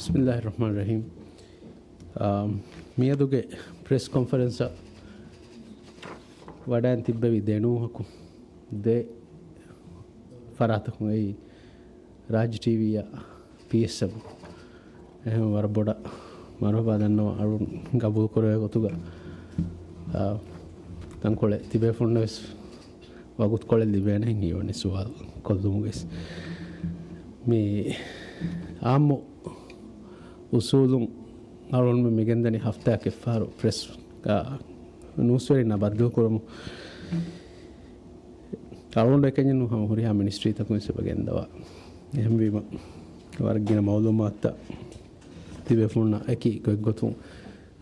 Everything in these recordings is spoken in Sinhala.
Bismillahirrahmanirrahim. Miyaduge press conference wadan tibbevi denuhaku de faratakum ei Raj TV ya PSM එහෙම වරබොඩ මරබා දන්නවා අරුන් ගබුල් කරේ ගොතුග තංකොලේ තිබේ ෆොන්නස් වගුත් කොලේ ලිබේන හියෝනේ සුවල් කොල්දුමුගෙස් මේ ආම්මෝ usulum aron me megendani hafta ke faru press ka newswari na badal koramu aron ekenya nu ham horiya ministry takun se bagendawa eham wima wargina mawlumatta tibe funna eki gotun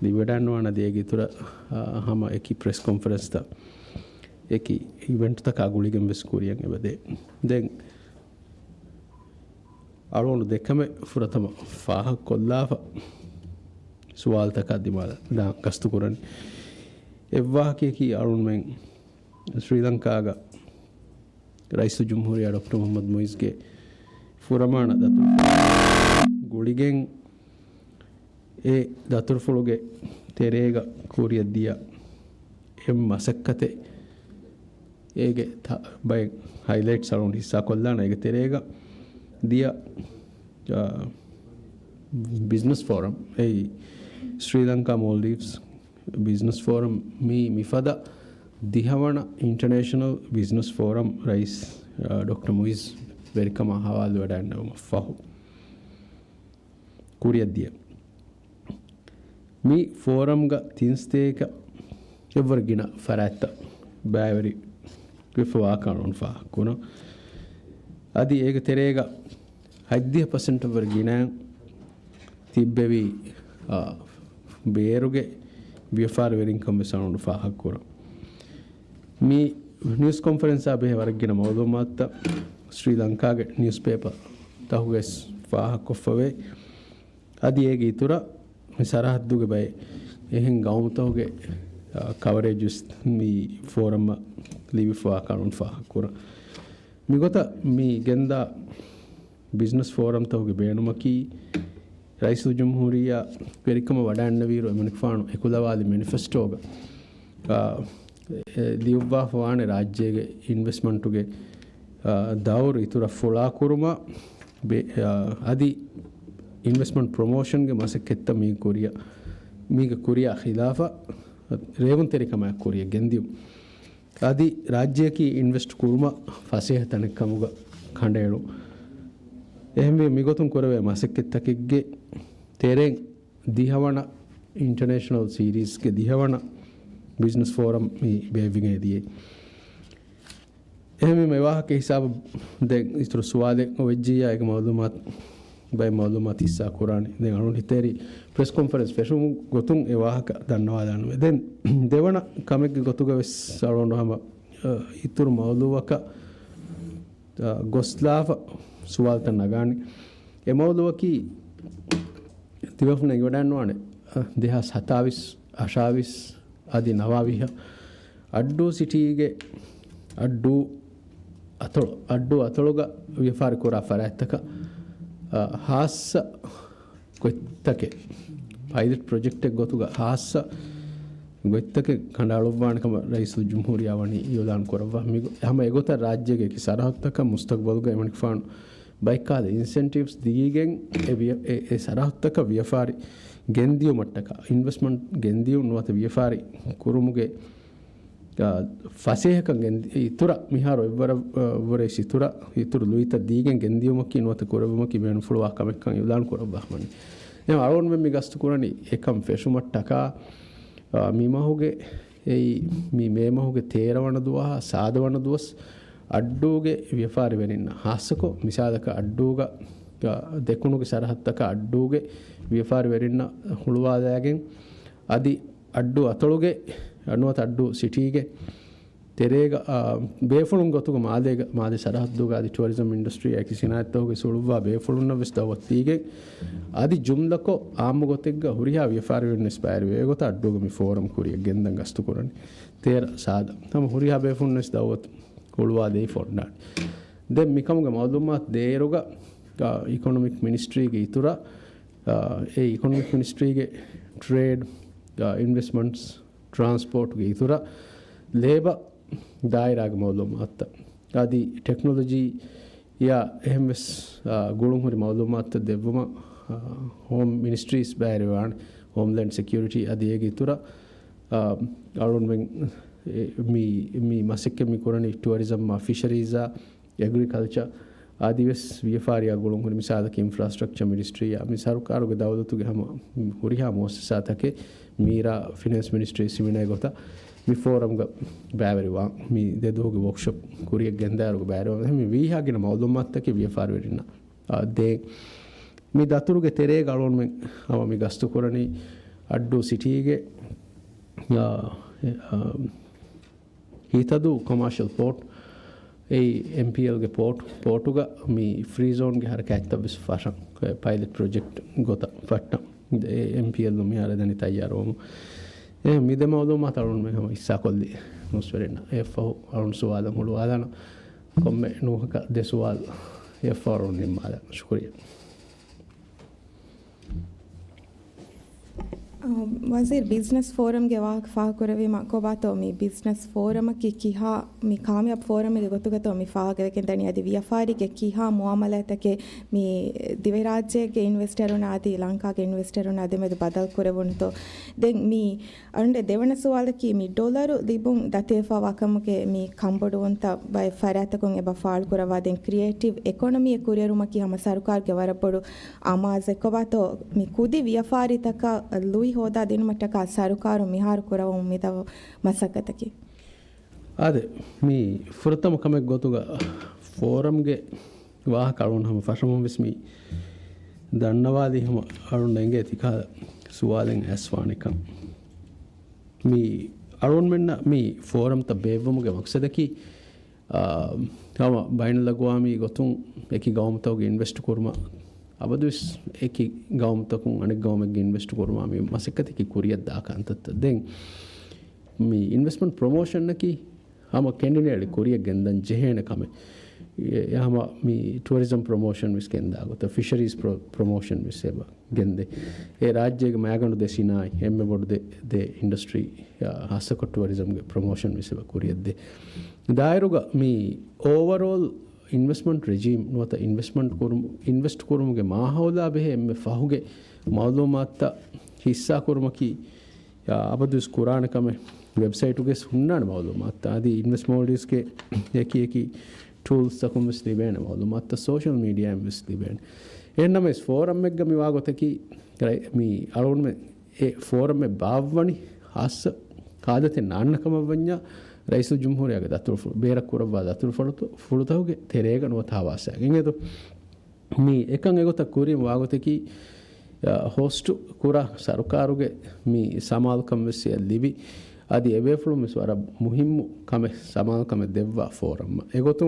divedanwa na dege tura hama eki press conference ta eki event ta ka guligem bes kuriyan ebade den අරුණු දෙකම ෆුරතම ෆාහ කොල්ලාෆ සුවාල්තක දිමාල දා කස්තු කරන්නේ එව්වාහකේ කී අරුණ් මෙන් ශ්‍රී ලංකාග රයිසු ජම්හූරියා ඩොක්ටර් මොහම්මද් මොයිස්ගේ ෆුරමාන දතු ගොලිගෙන් ඒ දතුරු ෆුලුගේ තෙරේග කෝරිය දියා එම් මසක්කතේ ඒගේ බයි හයිලයිට්ස් අරුණ් හිස්සා කොල්ලාන ඒගේ තෙරේග dia business forum hey Sri Lanka Maldives business forum mifada dihawana international business forum rais Dr. Muiz welcome hawal wadanna fahu kuriya dia mi forum ga tinsteka evargina farata bavari kifwa kanun fa kuno adi ega terega 10% ವರ್ಗಿನ ತಿಬ್ಬೆವಿ ಬೇರುಗೆ ವ್ಯಾಪಾರ ವೆರಿಂಗ್ ಕಮಿಷನ್ ಫಾಹಕುರ ಮೀ ನ್ಯೂಸ್ ಕಾನ್ಫರೆನ್ಸ್ ಅಬೆ ವರ್ಗಿನ ಮೌಲೂಮಾತ್ ಶ್ರೀಲಂಕಾಗೆ ನ್ಯೂಸ್ ಪೇಪರ್ ತಹುಗೆ ಫಾಹಕೊಫವೆ ಅದಿ ಏಗೆ ಇತುರ ಸರಹದ್ದುಗೆ ಬೈ එහෙන් ගෞමතෝගේ කවරේජස් මී ෆෝරම් ලිවි ෆා කරුන් ෆාහකුර මිගොත මී ගෙන්දා business forum tawge beenumaki raisu jumhuriya perikama wadanna viru emunik faanu ekulawali manifesto ga liubba faane rajyege investment ge dawru itura fola kuruma adi investment promotion ge masaketta mi korea miga korea khilafa revun terikama korea gendiu adi rajyeki invest kuruma fasih tanekamuga khandelu එහෙම මිගොතුන් කරවේ මාසෙක්කෙත්තකෙක්ගේ තේරෙන් දිහවන ඉන්ටර්නැෂනල් සීරීස් ගේ දිහවන බිස්නස් ෆෝරම් මේ බේවිගේදී එහෙම මේවාහක හිසාබ දැන් ඉතර සුවාලේ ඔවජ්ජියා එක මවලුමාත් බයි මවලුමාත් ඉස්සා කුරානි දැන් අනුන් හිතේරි ප්‍රෙස් කොන්ෆරන්ස් ෆෙෂුම් ගොතුන් ඒවාහක දන්නවා දානවා දැන් දෙවන කමෙක්ගේ ගොතුග වෙස් අරොන්ඩහම ඉතුරු මවලුවක ගොස්ලාව සුවල්ත නගානි එමවලුවකි තිවෆුන ඉවඩන්නවානේ දෙහස් හතාවිස් අශාවිස් අදි නවාවිහ අඩ්ඩු සිටීගේ අඩ්ඩු අතොළුග ව්‍යපාර කොරා ෆරඇත්තක හාස්ස ගොත්තකේ පයිලට් ප්‍රොජෙක්ට් එක ගොතුග හාස්ස ගොත්තකේ කණ්ඩායම්වානකම රයිසු ජම්හූරියාවනි යොදාන් කරවා මිග හැම ඒගොත රාජ්‍යයේ කි සරහත්තක මුස්තක්බල්ග එමනික් ෆාන් බයිකාද ඉන්සෙන්ටිව්ස් දීගෙන් ඒ සරහත්තක ව්‍යපාරි ගෙන්දියු මට්ටක ඉන්වෙස්ට්මන්ට් ගෙන්දියු නොත ව්‍යපාරි කුරුමුගේ ෆසේහක ඉතුර මිහාර ඉවර වරේ සිතුර ඉතුරු ලුයිත දීගෙන් ගෙන්දියුමකි නොත කරවමකි මෙන් ෆුලවා කමෙක්කන් යොදාන් කරවා මන්නේ එම අරෝන් මෙ මිගස්තු කරණි එකම් ෆෙෂුමට්ටක මීමහුගේ ඒ මේමහුගේ තේරවන දුවහ සාදවන දුවස් අඩ්ඩුගේ ව්‍යපාර වෙනින්න හාස්සකෝ මිසාදක අඩ්ඩුග දෙකුණුගේ සරහත්තක අඩ්ඩුගේ ව්‍යපාර වෙරින්න හුළුවාදෑගෙන් අදි අඩ්ඩු අතොළුගේ අනුවත් අඩ්ඩු සිටීගේ තෙරේග බේෆුළුන් ගොතුග මාදේ සරහද්දුග අදි ටුවරිසම් ඉන්ඩස්ට්‍රී ඇකි සිනාත්තෝගේ සුළුවා බේෆුළුන්න වෙස් දවත්තිගේ අදි ජුම්ලකෝ ආම්ම ගොතෙක්ග හුරිහා ව්‍යපාර වෙන්න ස්පෑර වේ ගොත අඩ්ඩුග මි ෆෝරම් කුරිය ගෙන්දන් ගස්තු කරන්නේ තේර සාද තම හුරිහා බේෆුළුන්නස් දවත් හුළුවා දෙයි ෆොන්ඩාන් දැන් මිකමුග මවදුම්මාත් දේරුග ඉකොනොමික් මිනිස්ට්‍රීගේ ඉතුර ඒ ඉකොනොමික් මිනිස්ට්‍රීගේ ට්‍රේඩ් ඉන්වෙස්ට්මන්ට්ස් ಟ್ರಾನ್ಸ್ಪೋರ್ಟ್ಗೆ ಇತರ ಲೇಬರ್ ದಾಯರಾಗ ಮಾಲೂಮಾತ್ ಆದಿ ಟೆಕ್ನಾಲಜಿ ಯಾ ಎಮ್ಎಸ್ ಗುಳುಂಹುರಿ ಮಾಲೂಮಾತ್ ದೆವ್ವಮ ಹೋಮ್ ಮಿನಿಸ್ಟ್ರೀಸ್ ಬ್ಯಾರಿವಾನ್ ಹೋಮ್ಲ್ಯಾಂಡ್ ಸೆಕ್ಯೂರಿಟಿ ಆದಿ ಹೇಗೆ ಇತರ ಅರುಣ್ ಮೀ ಮಸಕ್ಕೆ ಮೀ ಕೊರನಿ ಟೂರಿಸಮ್ ಫಿಶರೀಸ್ ಅಗ್ರಿಕಲ್ಚರ್ ಆದಿವೆಸ್ ವ್ಯಾಪಾರಿಯ ಗುಳುಂಹುರಿ ಮಿಸಾದಕ್ಕೆ ಇನ್ಫ್ರಾಸ್ಟ್ರಕ್ಚರ್ ಮಿನಿಸ್ಟ್ರಿ ಮಿ ಸರ್ಕಾರಕ್ಕೆ ದೌಲತುಗೆ ಹಮ ಹುರಿಹಾ ಮೋಸಸಾತಕ್ಕೆ ಮೀರಾ ಫಿನಾನ್ಸ್ ಮಿನಿಸ್ಟ್ರಿ ಸಿಮಿನಾಯ ಗೊತ್ತಾ ಮಿ ಫೋರಮ್ಗೆ ಬ್ಯಾವರಿವಾ ಮಿ ದೆದೋಗೆ ವರ್ಕ್ಶಾಪ್ ಕುರಿಯ ಗೆಂದಾರುಗೆ ಬ್ಯಾರಿವಾ ಮಿ ವೀಹಾಗಿನ ಮೌಲುಮಾತ್ತಕ್ಕೆ ವ್ಯಾಪಾರವಿರಿನ ದೇ ಮಿ ದತುರುಗೆ ತೆರೆಗೆ ಅಳೋನ್ ಮೆ ಅವ ಮಿ ಗಸ್ತು ಕೊರನಿ ಅಡ್ಡು ಸಿಟಿಗೆ ಹಿತದು ಕಮರ್ಷಿಯಲ್ ಪೋರ್ಟ್ ඒ MPLගේ පෝටුග මේ ෆ්‍රී සෝන්ගේ හරක ඇත්ත විශ්වාසම් පයිලට් ප්‍රොජෙක්ට් ගොත පට්ටම් MPL නොමි හරදනි තයාරෝම මිද මවදෝ මතරුන් මෙහම ඉස්සා කොල්ලි නොස්වරෙන්න එෆහු අරුන් සුවාද මුළු ආදාන කොම්ම නූහක දෙසුවාල් එෆරුන් නිම්මාද ශුක්‍රිය वज़ीर बिज़नेस फोरम के वाक फाकुरवी माको बातो मी बिज़नेस फोरम की किहा मी कामयाब फोरम के गोतुगतो मी फागे के तनी आदि व्यापारी के किहा मुआमला तके मी दिवे राज्य के इन्वेस्टर आदि लंका के इन्वेस्टर आदि में बदल करे वनतो देन मी अंडे देवन सवाल की मी डॉलर दिबुं दतेफा वाकम के मी कंबोडोंत बाय फरातकुं एबा फाल कुरवा देन क्रिएटिव इकोनॉमी कुरियरुम की हम सरकार के वरपडु आमाज को बातो मी कुदी व्यापारी तक लुई ಹೋದ ದಿನ ಮಟ್ಟಕ ಸರ್ಕಾರ ಮಿಹಾರ್ ಕುರವ ಉಮ್ಮಿದವ ಮಸಕತಕಿ ಅದೇ ಮೀ ಫುರತಮ ಕಮೆಗ್ ಗೊತ್ತುಗ ಫೋರಮ್ಗೆ ವಾಹ ಕಳುನ್ ಹಮ ಫಶಮಂ ವಿಸ್ಮಿ ದನ್ನವಾದಿ ಹಮ ಅರುಣ್ ಎಂಗೆ ತಿಕಾ ಸುವಾಲೆನ್ ಎಸ್ವಾನಿಕಂ ಮೀ ಅರುಣ್ ಮೆನ್ನ ಮೀ ಫೋರಮ್ ತ ಬೇವಮುಗೆ ಮಕ್ಸದಕಿ ಹಮ ಬೈನ್ ಲಗುವಾಮಿ ಗೊತ್ತುಂ ಏಕಿ ಗೌಮತೋಗೆ ಇನ್ವೆಸ್ಟ್ ಕುರ್ಮ අබදුස් ඒකි ගෞමතකුන් අනෙක් ගෞමෙක්ගේ ඉන්වෙස්ට් කරනවා මේ මසෙක්කතිකි කුරියක් දාකන්තත් දැන් මේ ඉන්වෙස්ට්මන්ට් ප්‍රොමෝෂන් එකි හම කැන්ඩිඩේට් කුරියක් ගෙන්දන් ජෙහෙන කම යහම මේ ටුරිසම් ප්‍රොමෝෂන් විස් ගෙන්දා ගොත ෆිෂරීස් ප්‍රොමෝෂන් විස් එබ ගෙන්දේ ඒ රාජ්‍යයේ මෑගණු දෙසිනායි එම්මෙ බොඩ දෙ ඉන්ඩස්ට්‍රි හසක ටුරිසම්ගේ ප්‍රොමෝෂන් විස් එබ කුරියක් දෙ දායරුග මේ ඕවරෝල් इन्वेस्टमेंट रेजीम नोता इन्वेस्ट कुरुमुगे माहौला बेहे एम्मे फाहुगे मालूमात हिस्सा कुरुमकी अबदुस कुरान कमे वेबसाइट उगे सुन्नान मालूमात आदि इन्वेस्ट मॉडल्स के एकी टूल्स तकुम विस्लिबेन मालूमात सोशल मीडिया में विस्लिबेन एन्नम इस फोरम में गमी वागोते की मी अरुण में ए फोरम में बाववनी हास कादते नान्नकम वन्या ರೈಸು ಜುಮ್ಹೂರಿಯಾಗ ದತ್ತುರು ಬೇರೆ ಕುರವ್ವ ದತ್ತುರು ಫುಳುತವುಗೆ ತೆರೆಗ ನೋತಾವಾಸ ಹಿಂಗೆದು ಮೀ ಏಕಂಗೆ ಗೊತ್ತ ಕುರಿ ವಾಗುತ್ತಕಿ ಹೋಸ್ಟು ಕುರ ಸರ್ಕಾರುಗೆ ಮೀ ಸಮಾಲ್ ಕಮ್ಮೆಸಿ ಲಿಬಿ ಅದಿ ಎಬೇಫುಳು ಮಿಸ್ ವರ ಮುಹಿಮ್ಮು ಕಮೆ ಸಮಾಲ್ ಕಮೆ ದೆವ್ವ ಫೋರಮ್ ಎಗೊತ್ತು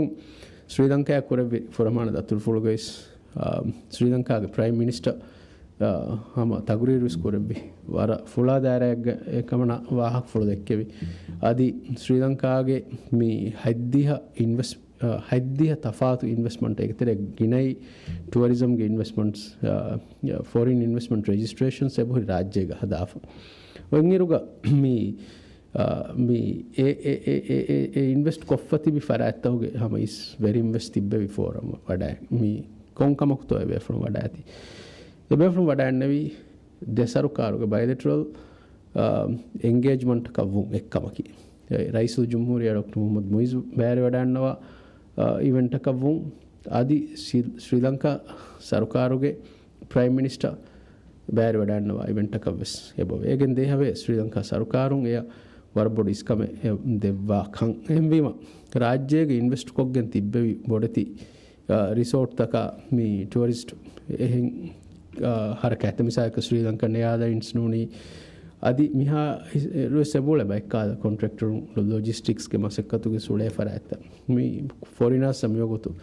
ಶ್ರೀಲಂಕಾ ಕುರವಿ ಫುರಮಾನ ದತ್ತುರು ಫುಳುಗೈಸ್ ಶ್ರೀಲಂಕಾಗೆ ಪ್ರೈಮ್ ಮಿನಿಸ್ಟರ್ ಹಮ ತಗುರೀರುಸ್ ಕುರಬ್ಬಿ ವರ ಫುಳಾದಾರ್ಯಾಗ ಏಕಮಣ ವಾಹಕ ಫುಳು ದೆಕ್ಕೆವಿ ಅದಿ ಶ್ರೀಲಂಕಾಗೆ ಮೀ ಹದ್ದಿಹ ತಫಾತು ಇನ್ವೆಸ್ಟ್ಮೆಂಟ್ ಏಕತೆರೆ ಗಿನೈ ಟೂರಿಸಮ್ಗೆ ಇನ್ವೆಸ್ಟ್ಮೆಂಟ್ಸ್ ಫಾರಿನ್ ಇನ್ವೆಸ್ಟ್ಮೆಂಟ್ ರಿಜಿಸ್ಟ್ರೇಷನ್ಸ್ ಎಬುರಿ ರಾಜ್ಯಗ ಹದಾಫ ವಂಗಿರುಗ ಮೀ ಇನ್ವೆಸ್ಟ್ ಕೊಫ್ಫತಿ ಬಿ ಫರಾತ್ತವುಗೆ ಹಮ ಇಸ್ ವೆರಿ ಇನ್ವೆಸ್ಟ್ ತಿಬ್ಬೆವಿ ಫೋರಮ್ ವಡ ಮೀ ಕೊಂಕಮಕ್ತೋ ಎಬೆ ಫ್ರಮ್ ವಡಾತಿ එබැවින් වඩාන්නවී දෙසරුකාරුගේ බයිලෙටරල් එන්ගේජ්මන්ට් කවුම් එක්කමකි රයිසුල් ජුම්හූරිය ඩොක්ටර් මුහම්මද් මුයිස් බෑරි වඩාන්නවා ඉවෙන්ට් කවුම් ආදි ශ්‍රී ලංකා සරුකාරුගේ ප්‍රයිම් මිනිස්ටර් බෑරි වඩාන්නවා ඉවෙන්ට් කවස් එබව ඒගෙන් දෙහවේ ශ්‍රී ලංකා සරුකාරුන් එය වරබොඩ ඉස්කම දෙවවා කන් එම්වීම රාජ්‍යයේ ඉන්වෙස්ට් කොග්ගෙන් තිබ්බෙවි බොඩති රිසෝට් තක මේ ටුරිස්ට් එහෙන් හරකඇත මිසායක ශ්‍රී ලංකන් එයාලයින්ස් නූනී අදි මිහා සෙබෝල බයිකාද කොන්ට්‍රක්ටරුන් ලොජිස්ටික්ස්ගේ මසක්කතුගේ සුලේ ෆර ඇත්ත මේ ෆොරිනස් සමයෝගොතු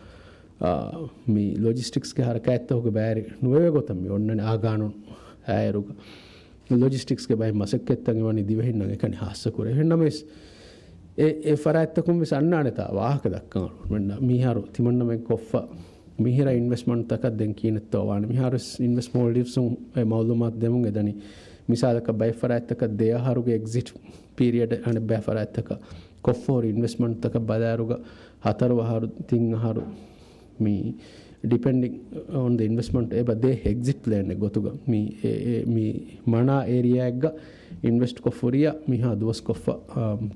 මේ ලොජිස්ටික්ස්ගේ හරකඇත්තවගේ බෑරි නුවේ ගොතම ඔන්නන ආගානුන් ඇයරුග ලොජිස්ටික්ස්ගේ බයි මසක්කෙත්තගේ වනි දිවහින්න එකන හස්සකුර හෙන්නමස් ඒ ෆර ඇත්තකුම් සන්නානතා වාහක දක්කනු මෙන්න මීහරු තිමන්නමෙන් කොෆ්ෆ මිහිර ඉන්වෙස්ට්මන්ට් තක දැන් කීනත්තෝ වාන මිහාර ඉන්වෙස්ට් මෝල්ඩිව්ස් මවුලුමාත් දෙමුන් එදනි මිසාලක බයිෆරාත්තක දෙයහරුගේ එක්සිට් පීරියඩ් අන බෑෆරාත්තක කොෆෝර් ඉන්වෙස්ට්මන්ට් තක බදාරුග හතර වහරු තින් අහරු මේ depending on the investment eba de exit plan ne gotuga mi mana area egga invest ko foria mi ha dos ko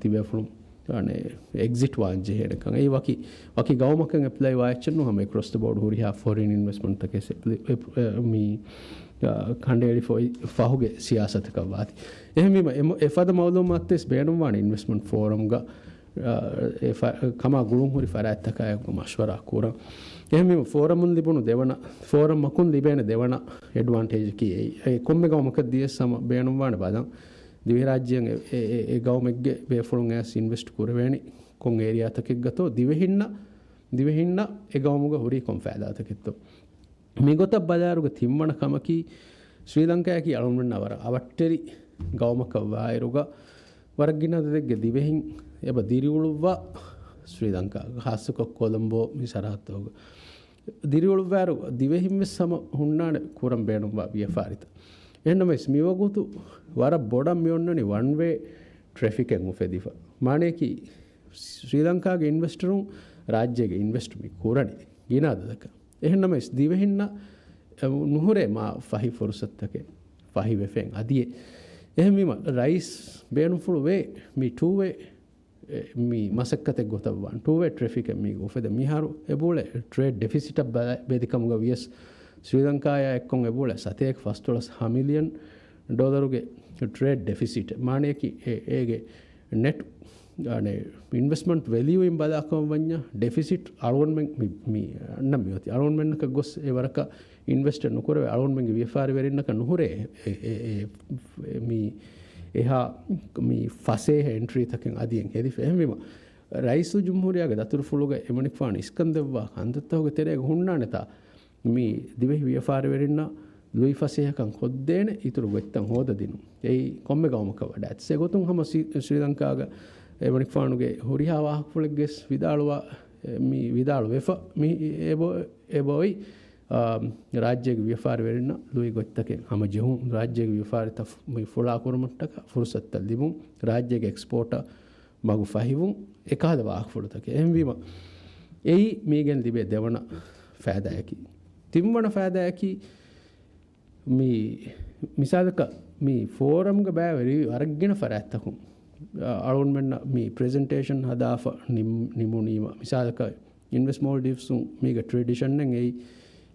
tibe fulum ane exit wanje hede kan ei waki gawmakan apply waachnu hama across the board hori ha foreign investment take se mi khandeli fahuge siyasat ka wati ehme efada mawlumat tes beenum wan investment forum ga kama gulum hori faratta ka mashwara kura එහෙම ෆෝරමුන් ලිබුණු දෙවන ෆෝරම් මකුන් ලිබේන දෙවන ඇඩ්වාන්ටේජ් කි ඒ කොම්මෙ ගවමක දියස් සම බේනුම් වාන බදන් දිවි රාජ්‍යයෙන් ඒ ගවමෙක්ගේ බේෆුලුන් ඇස් ඉන්වෙස්ට් කරවෙනි කොන් ඒරියා තකෙක් ගතෝ දිවෙහින්න ඒ ගවමුග හුරි කොම් ෆෑදාතකෙත්තෝ මේ ගොත බදාරුග තිම්මන කමකි ශ්‍රී ලංකාවේ කි අලුන් වර අවට්ටරි ගවමක වයිරුග වරගින දෙග්ගේ දිවෙහින් එබ දිරිඋළුවා ශ්‍රී ලංකා හාසක කොළඹෝ මිසරහත්තෝග දිරිඋළුවාරු දිවෙහින් සම හුන්නාන කුරම් බේනුම්වා වියෆාරිත එන්නම ස්මිවගුතු වර බොඩම් මියොන්නනි වන් වේ ට්‍රැෆික් එකක් උෆෙදිෆ මානේකි ශ්‍රී ලංකාගේ ඉන්වෙස්ටරුන් රාජ්‍යයේ ඉන්වෙස්ට් මි කුරණි ගිනාදක එහෙන්නම දිවෙහින්න නුහුරේ මා ෆහි ෆුර්සත්තක ෆහි වෙෆෙන් අදියේ එහෙමම රයිස් බේනුෆුළු වේ මි ටූ වේ mi masakkate gotawan two way traffic mi ofeda miharu ebule trade deficit bedikamuga vies Sri Lanka ya ekkon ebule satek first dollars $1 million ge trade deficit mane ki ege net ane investment value in badakam wanya deficit alonmen mi annam yoti alonmen ka gos e waraka investor nukore alonmen ge vfar verinna ka nuhure mi එහා මේ ෆසේ එන්ට්‍රී තකෙන් අදියෙන් හෙදි ෆෙහෙමිම රයිසු ජුම්හුරියාගේ දතුරු ෆුලුග එමනික් ෆාන ඉස්කන්දෙව්වා හන්දත්තවගේ තෙරේ ගුන්නා නැතා මේ දිවෙහි වියෆාර වෙරින්න ලුයි ෆසේහකන් කොද්දේන ඉතුරු වෙත්තන් හොද දිනු ඒ කොම්මෙ ගවමක වඩ ඇත්සේ ගොතුන් හම ශ්‍රී ලංකාගේ එමනික් ෆානුගේ හොරියා වාහක ෆුලෙග්ගෙස් විදාලුවා මේ විදාලු වෙෆ මේ එබොයි ರಾಜ್ಯಗೆ ವ್ಯಾಪಾರ ವೆರಿನ ಲುಯಿ ಗೊತ್ತಕೆ ಹಮ ಜೆಹು ರಾಜ್ಯಗೆ ವ್ಯಾಪಾರ ತ ಮೈ ಫುಲಾ ಕುರಮಟ್ಟಕ ಫುರ್ಸತ್ ದಿಮು ರಾಜ್ಯಗೆ ಎಕ್ಸ್ಪೋರ್ಟ್ ಮಗು ಫಹಿವು ಏಕಾದ ವಾಕ್ ಫುಡತಕೆ ಎಂವಿಮ ಏಯಿ ಮೀಗೆನ್ ದಿಬೆ ದೇವನ ಫಾದಾಯಕಿ ತಿಮ್ಮಣ ಫಾದಾಯಕಿ ಮೀ ಮಿಸಾದಕ ಮೀ ಫೋರಮ್ ಗ ಬಾವರಿ ಅರಗಿನ ಫರಾತ್ತಕು ಅಳುನ್ ಮೆನ್ನ ಮೀ ಪ್ರೆಸೆಂಟೇಷನ್ ಹದಾಫ ನಿಮುನೀಮ ಮಿಸಾದಕ ಇನ್ವೆಸ್ಟ್ ಮೋಲ್ಡಿವ್ಸ್ ಮೀಗ ಟ್ರೆಡಿಷನ್ ನೆಂ ಏಯಿ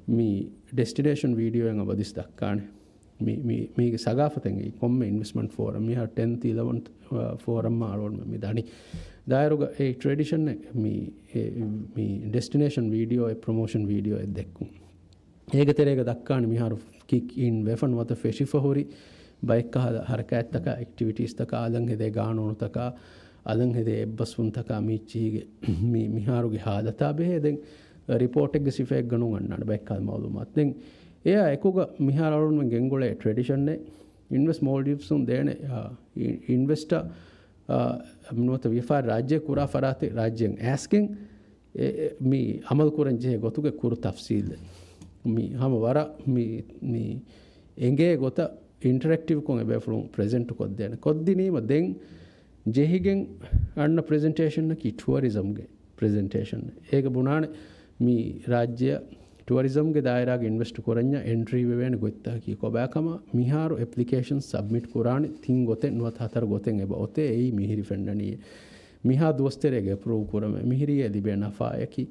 මේ ඩෙස්ටිනේෂන් වීඩියෝ එක අවදිස් දක්කානේ මේ සගාෆතෙන් ඒ කොම්මේ ඉන්වෙස්ට්මන්ට් ෆෝරම් මේ 10th 11th ෆෝරම් මාරෝන් මේ දනි දායරුග ඒ ට්‍රැඩිෂන් එක මේ ඩෙස්ටිනේෂන් වීඩියෝ ඒ ප්‍රොමෝෂන් වීඩියෝ එක දෙක්කු ඒක තෙරේක දක්කානේ මිහාරු කික් ඉන් වෙෆන් වත ෆෙෂිෆහොරි බයික් හරකෑත්තක ඇක්ටිවිටීස් තක අලං හෙදේ ගානෝනු තක අලං හෙදේ එබ්බස්ුන් තක මීචීගේ මේ මිහාරුගේ හාදතා බෙහෙදෙන් රිපෝට් එක සිෆෙක් ගණු ගන්නට බැක්කල් මවුලුමත් දැන් එයා එකක මිහාර අරුන් ගෙන්ගොලේ ට්‍රැඩිෂන් නේ ඉන්වෙස්ට් මෝල්ඩිව්ස් උන් දෙන ඉන්වෙස්ටර් අමනොත විෆාර රාජ්‍ය කුරා ෆරාති රාජ්‍යන් ඇස්කින් මේ අමල් කුරන් ජේ ගොතුගේ කුරු තෆ්සීල් මේ හැම වර මේ එංගේ ගොත ඉන්ටරැක්ටිව් කොන් එබෙෆලුන් ප්‍රෙසන්ට් කොත් දෙන කොද්දිනීම දෙන් ජෙහිගෙන් අන්න ප්‍රෙසන්ටේෂන් එක ටුවරිසම් ගේ ප්‍රෙසන්ටේෂන් ඒක බුණානේ මේ රාජ්‍ය ටුවරිසම්ගේ දායරාගේ ඉන්වෙස්ට් කරන්න එන්ට්‍රී වෙවෙන ගොත්තා කී කොබෑකම මිහාරු ඇප්ලිකේෂන් සබ්මිට් කුරානි තින් ගොතෙන් නුවත් හතර ගොතෙන් එබ ඔතේ එයි මිහිරි ෆෙන්ඩනී මිහා දොස්තරේගේ ප්‍රූව් කරම මිහිරියේ දිබේ නෆායකි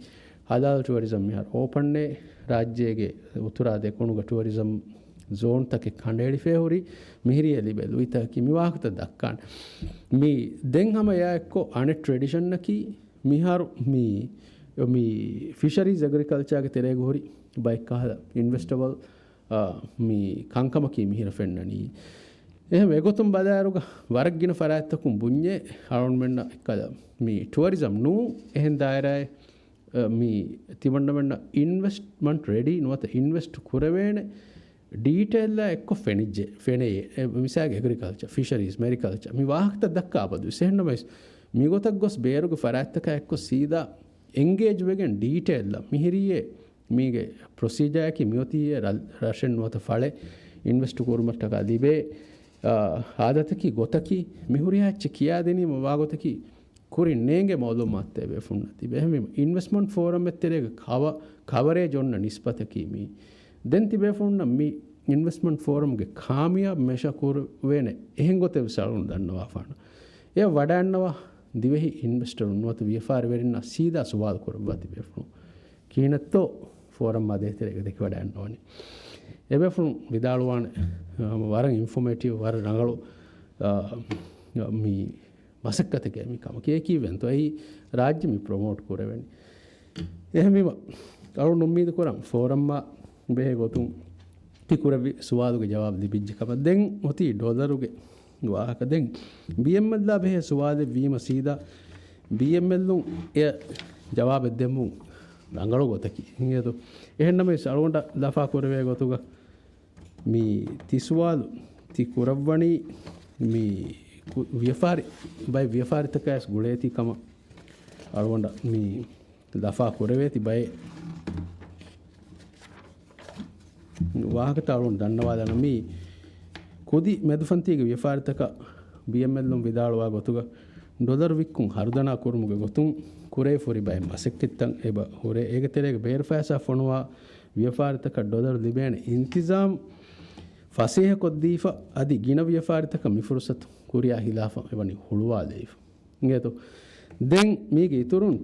හදාල් ටුවරිසම් මිහාර ඕපන්නේ රාජ්‍යයේ උතුරා දෙකුණුග tourism zone take khandeli fehuri mihiri elibe luita ki miwakta dakkan mi den hama ya ekko ane tradition naki miharu mi fisheries agriculture ge tere gori bike ka investable mi kankama ki mihira fennani එහෙම ඒගොතුම් බදාරුග වරක්ගින ෆරාත්තකුම් බුඤ්ඤේ අරොන් මෙන්න එකද මේ ටුවරිසම් නු එහෙන් දායරයි මේ තිබන්න මෙන්න ඉන්වෙස්ට්මන්ට් රෙඩි නොත ඉන්වෙස්ට් කුරවේන ඩීටේල් එක්ක ෆෙනිජ්ජේ ෆෙනේ මිසාගේ ඇග්‍රිකල්චර් ෆිෂරීස් මෙරිකල්චර් මේ වාහකත දක්කා බදු සෙන්නමයි මිගොතක් ගොස් බේරුග ෆරාත්තක එක්ක සීදා එන්ගේජ් වෙගෙන් ඩීටේල් මිහිරියේ මීගේ ප්‍රොසීජර් එකේ මියොතිය රෂන් නොත ඵලෙ ඉන්වෙස්ට් කරුමට්ටක දිබේ ආදතකි ගොතකි මිහුරියාච්ච කියා දෙනීම වාගොතකි ಕುರಿನ್ ನೇಂಗೆ ಮೌಲು ಮಾತ್ತೇವೆ ಫುಣ್ಣತಿ ಬೆಹಮಿ ಇನ್ವೆಸ್ಟ್ಮೆಂಟ್ ಫೋರಮ್ ಎತ್ತೆರೆಗೆ ಕವರೇಜ್ ಒನ್ನ ನಿಸ್ಪತಕಿ ಮಿ ದೆಂತಿ ಬೇಫುಣ್ಣ ಮಿ ಇನ್ವೆಸ್ಟ್ಮೆಂಟ್ ಫೋರಮ್ಗೆ ಕಾಮಿಯಾಬ್ ಮೆಷ ಕೂರುವೇನೆ එහෙන් ගොතේ විසාලුන් දන්නවා ෆාන ඒ වඩන්නවා දිවෙහි ඉන්වෙස්ටර් උන්වත විෆාර වෙරින්න සීදා සවාල් කරබති බෙෆුණු කීනත්තෝ ෆෝරම් මාදේතරේ දෙක වඩන්නවනි ඒ බෙෆුණු විදාලුවාන වරන් ඉන්ෆෝමේටිව් වර රංගලු මි මසක්කතක මි කම කීවෙන්තෝ අයි රාජ්‍ය මි ප්‍රොමෝට් කරවෙනි එහෙමම අරුන් උම්මීද කරම් ෆෝරම් මා බෙහෙ ගොතුන් ටිකුරවි සුවාදුගේ ජවාබ දිබිජ්ජකම දෙන් ඔති ඩොලරුගේ වාහක දෙන් BML ලා බෙහෙ සුවාදේ වීම සීදා BML නුන් එය ජවාබ දෙමු රංගල ගොතකි හියතු එහෙන්නම සරුන්ට දෆා කරවේ ගොතුග මි තිසුවාදු ති කුරවණි මි ව්‍යාපාරි බයි ව්‍යාපාරිතකස් ගුලේති කම අරුන්ට මි දෆා කරවේ ති බයි ವಾಹಕತ ಅರುಣ್ ಧನ್ಯವಾದ ಮೀ ಕುದಿ ಮೆದುಫಂತಿಗೆ ವ್ಯಾಪಾರಿತಕ BML ವಿದಾಳುವ ಗೊತ್ತುಗ ಡಾಲರ್ ವಿಕ್ಕುಂ ಹರ್ದನಾ ಕುರುಮುಗೆ ಗೊತ್ತುಂ ಕುರೇ ಫುರಿ ಬೈ ಮಸಕ್ತಿತ್ತಂ ಎಬ ಹೊರೆ ಏಗೆ ತೆರೆಗೆ ಬೇರ್ ಫಾಸಾ ಫೊನುವ ವ್ಯಾಪಾರಿತಕ ಡಾಲರ್ ದಿಬೇನೆ ಇಂತಿಜಾಮ್ ಫಸೇಹ ಕೊದ್ದೀಫ ಅದಿ ಗಿನ ವ್ಯಾಪಾರಿತಕ ಮಿಫುರುಸತ್ ಕುರಿಯಾ ಹಿಲಾಫ ebony ಹುಳುವಾ ದೇಫ ಇಂಗೇತು then ಮೀಗೆ ಇತುರುನ್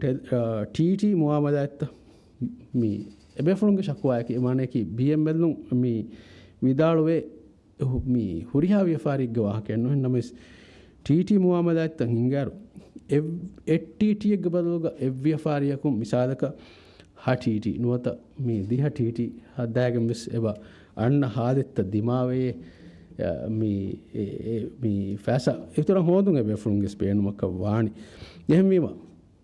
TT ಮುಆಮಲಾತ್ತ me එබැෆුළුන්ගේ ශක්වායක මානයකි BML නුන් මි විදාළුවේ මි හුරිහා ව්‍යාපාරික වාහකයන් නොහෙන්නම TT මුවාමදාත් හිංගාරු TT එක බදලුග ව්‍යාපාරියකු මිසාලක HTT නුවත මි දිහ TT හදාගෙන මිස් එබ අන්න හාදෙත්ත දිමාවේ මි ෆැස ඉතර හොදුන් එබැෆුළුන්ගේ ස්පේනුමක වාණි එහෙම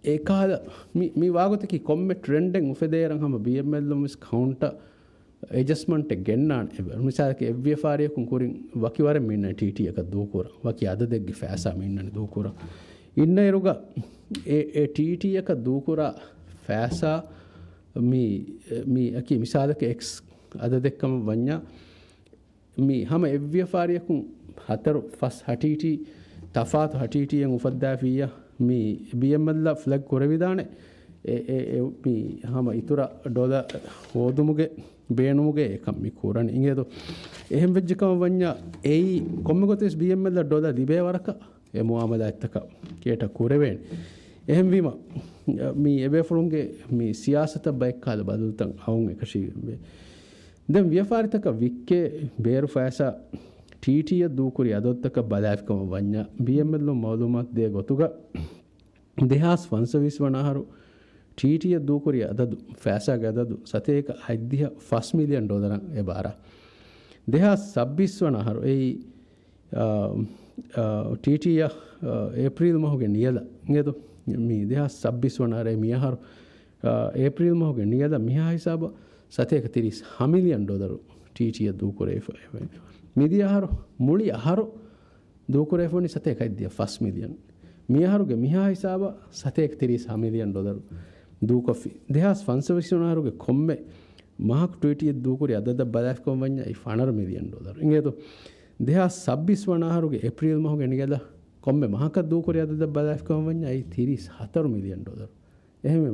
ඒකාල මේ වාගතකි කොම්මෙ ට්‍රෙන්ඩෙන් උපදේරන් හම BML ලොමිස් කවුන්ටර් ඇඩ්ජස්ට්මන්ට් එක ගෙන්නාන මිසාලක ව්‍යාපාරියකුන් කුරින් වකිවර මින්න TT එක දූකුර වකි අද දෙග්ගේ ෆෑසා මින්නනේ දූකුර ඉන්න එරුග ඒ TT එක දූකුර ෆෑසා මී අකි මිසාලක X අද දෙක්කම වඤ්ඤා මී හැම ව්‍යාපාරියකුන් හතර ෆස් HTT තෆාත් HTT යන් උපද්දා ෆියා මි BML ලා ෆ්ලැග් කරවිදානේ ඒ මි හැම ඉතුරු ඩොලර් හොදුමුගේ බේනුමුගේ එකම් මි කුරණ ඉංගේදෝ එහෙම් වෙජ්ජකම වඤ්ඤා ඒයි කොම්මගොතස් BML ලා ඩොලර් දිබේ වරක ඒ මුආමලා එත්තක කේට කුරවෙන් එහෙම් වීම මි එබේ ෆුරුන්ගේ මි සියාසත බයික් කාල බදුල්තන් අවුන් එකශී දැන් ව්‍යාපාරිතක වික්කේ බේරු ෆෑසා TT දූකුරි අදොත්තක බලාෆ්කම වඤ්ඤා BML लो मालूमात दे गोतुगा देहास वंशविस वनाहरु TT दूकुरी अददु फैसा गददु सतेक हद्दिह $1 मिलियन ए बारा देहास 26 वनाहरु ए TT एप्रिल महोगे नियद इंगेदो मी देहास 26 वनारे मियाहरु एप्रिल महोगे नियद मिहा हिसाब सतेक $30 मिलियन TT दूकुरे මිදිය අහරු මුලි අහරු දූකුරේ ෆෝනි සතේ කයිදිය $1 මිලියන් මියහරුගේ මිහා හිසාබ සතේ $30 මිලියන් දූකොෆි දෙහස් ෆන්සවිෂනාරුගේ කොම්මේ මහක් ට්වීටිය දූකුරේ අදද බලාෆ් කොම් වඤ්ඤා $100 මිලියන් ඉංගේතෝ දෙහස් 26 වනාහරුගේ ඒප්‍රිල් මහගේ නිගද කොම්මේ මහක දූකුරේ අදද බලාෆ් කොම් වඤ්ඤා $34 මිලියන් එහෙම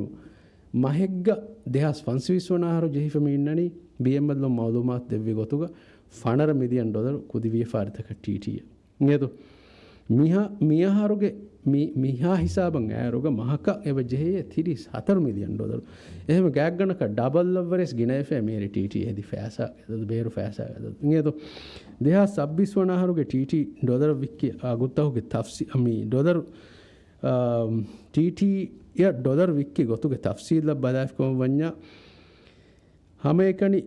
මහෙග්ග දෙහස් ෆන්සවිස් වනාහරු ජෙහිෆම ඉන්නනි BML लो मालूमात දෙවි ගොතුගා $100 මිලියන් කුදි ව්‍යාපාරිතක TT නේද මියහරුගේ මිහා හිසාබන් ඈරුග මහක එව ජෙහේ $34 මිලියන් එහෙම ගෑක් ගණක ඩබල් ලවරස් ගිනයිෆේ මේරි TT එදි ෆෑසා එද බේරු ෆෑසා නේද 2026 වනාහරුගේ TT ඩොලර් වික්කි අගුත්තහුගේ තෆ්සි මි ඩොලර් TT ය ඩොලර් වික්කි ගොතුගේ තෆ්සීල් බලාෆ් කොම් වඤ්ඤා හැම එකනි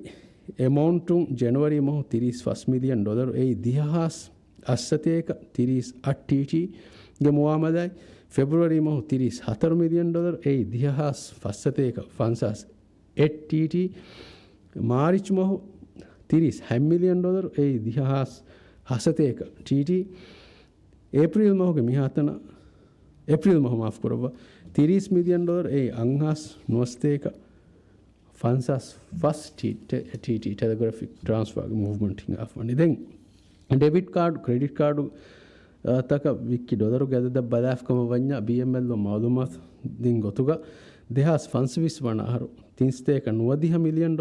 එමවුන්ටුන් ජනවරි මහ $31 මිලියන් ඒ දිහාස් අස්සතේක $38 TT ගේ මුවාමදයි ಫೆಬ್ರವರಿ ಮಹ $34 मिलियन ඒ දිහාස් ෆස්සතේක ෆන්සස් 8 TT මාර්ච් මහ $36 मिलियन ඒ දිහාස් හසතේක TT ඒප්‍රිල් මහගේ මිහතන ඒප්‍රිල් මහ මාෆ් කරව $30 million A අංහස් නොස්තේක funds as first TT telegraphic transfer movement hinga afani den debit card credit card taka wiki dollaru gadada badafkam wanya BML lo malumat din gotuga dehas funds viswana haru tinsteka $9 million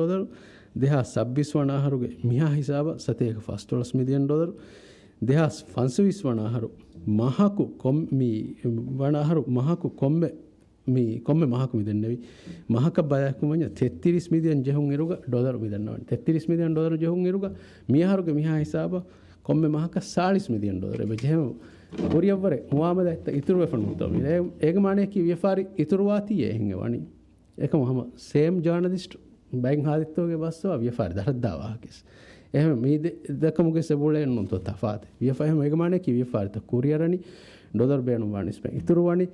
dehas sabbis wana haruge miha hisaba sateka $1 million dehas funds viswana haru mahaku kommi wana haru mahaku komme mi komme mahaku midennevi mahaka badafkam 33 million jehun iruga dollar midennawan 33 million dollar jehun iruga miharuge miha hisaba komme mahaka $40 million ebe jehem puriyavare muamala ituru efanu to ege mane ki vyafari ituruwati ye hinge wani ekam hama same journalist bank hadittoge basswa vyafari daraddawa kes එහෙම මේ දෙකමුගේ සෙබුලේ නොන්ත තෆාත වියෆයි මේක මානේ කි වියෆාරත කුරියරනි ඩොලර් බේනු වani ස්පෙන් ඉතුරුවනි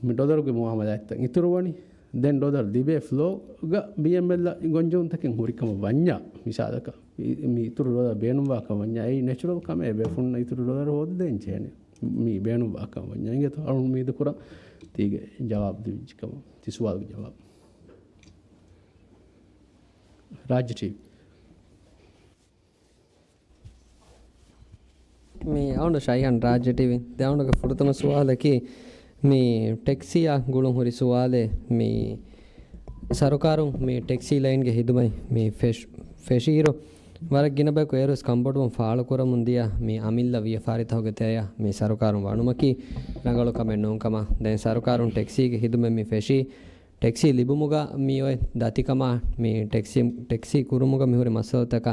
මේ ඩොලර්ගේ මුවහමද ඇත්ත ඉතුරුවනි දැන් ඩොලර් දිබේ ෆ්ලෝ ග BML ගොන්ජොන් තකෙන් හුරිකම වඤ්ඤා මිසාදක මේ ඉතුරු ඩොලර් බේනු වාක වඤ්ඤා ඒ නැචරල් කම ඒ බෙෆුන් ඉතුරු ඩොලර් හොද දෙන් චේනේ මේ බේනු වාක වඤ්ඤා ඉගේ તો අරුන් මේ දකුර තීගේ ජවාබ් දෙවිච්කම තිසුවාගේ ජවාබ් राज्य टीवी මේ අවුන ශයිහන් රාජ්‍ය ටීවි දැවුනක ෆුරතම සුවාලකි මේ ටැක්සියා ගුළුන් හොරි සුවාලේ මේ සරකාරුන් මේ ටැක්සි ලයින් ගේ හිදුමයි මේ ෆෙෂීරෝ වරක් ගිනබක එරස් කම්බඩුම් ෆාල කරමුන් දියා මේ අමිල්ල වියෆාරිතවගේ තය මේ සරකාරුන් වණුමකි රංගලෝ කමෙන් නොන්කම දැන් සරකාරුන් ටැක්සි ගේ හිදුම මේ ෆෙෂී ටැක්සි ලිබුමුගා මේ ඔය දතිකම මේ ටැක්සි කුරුමුගා මිහුරේ මසවතක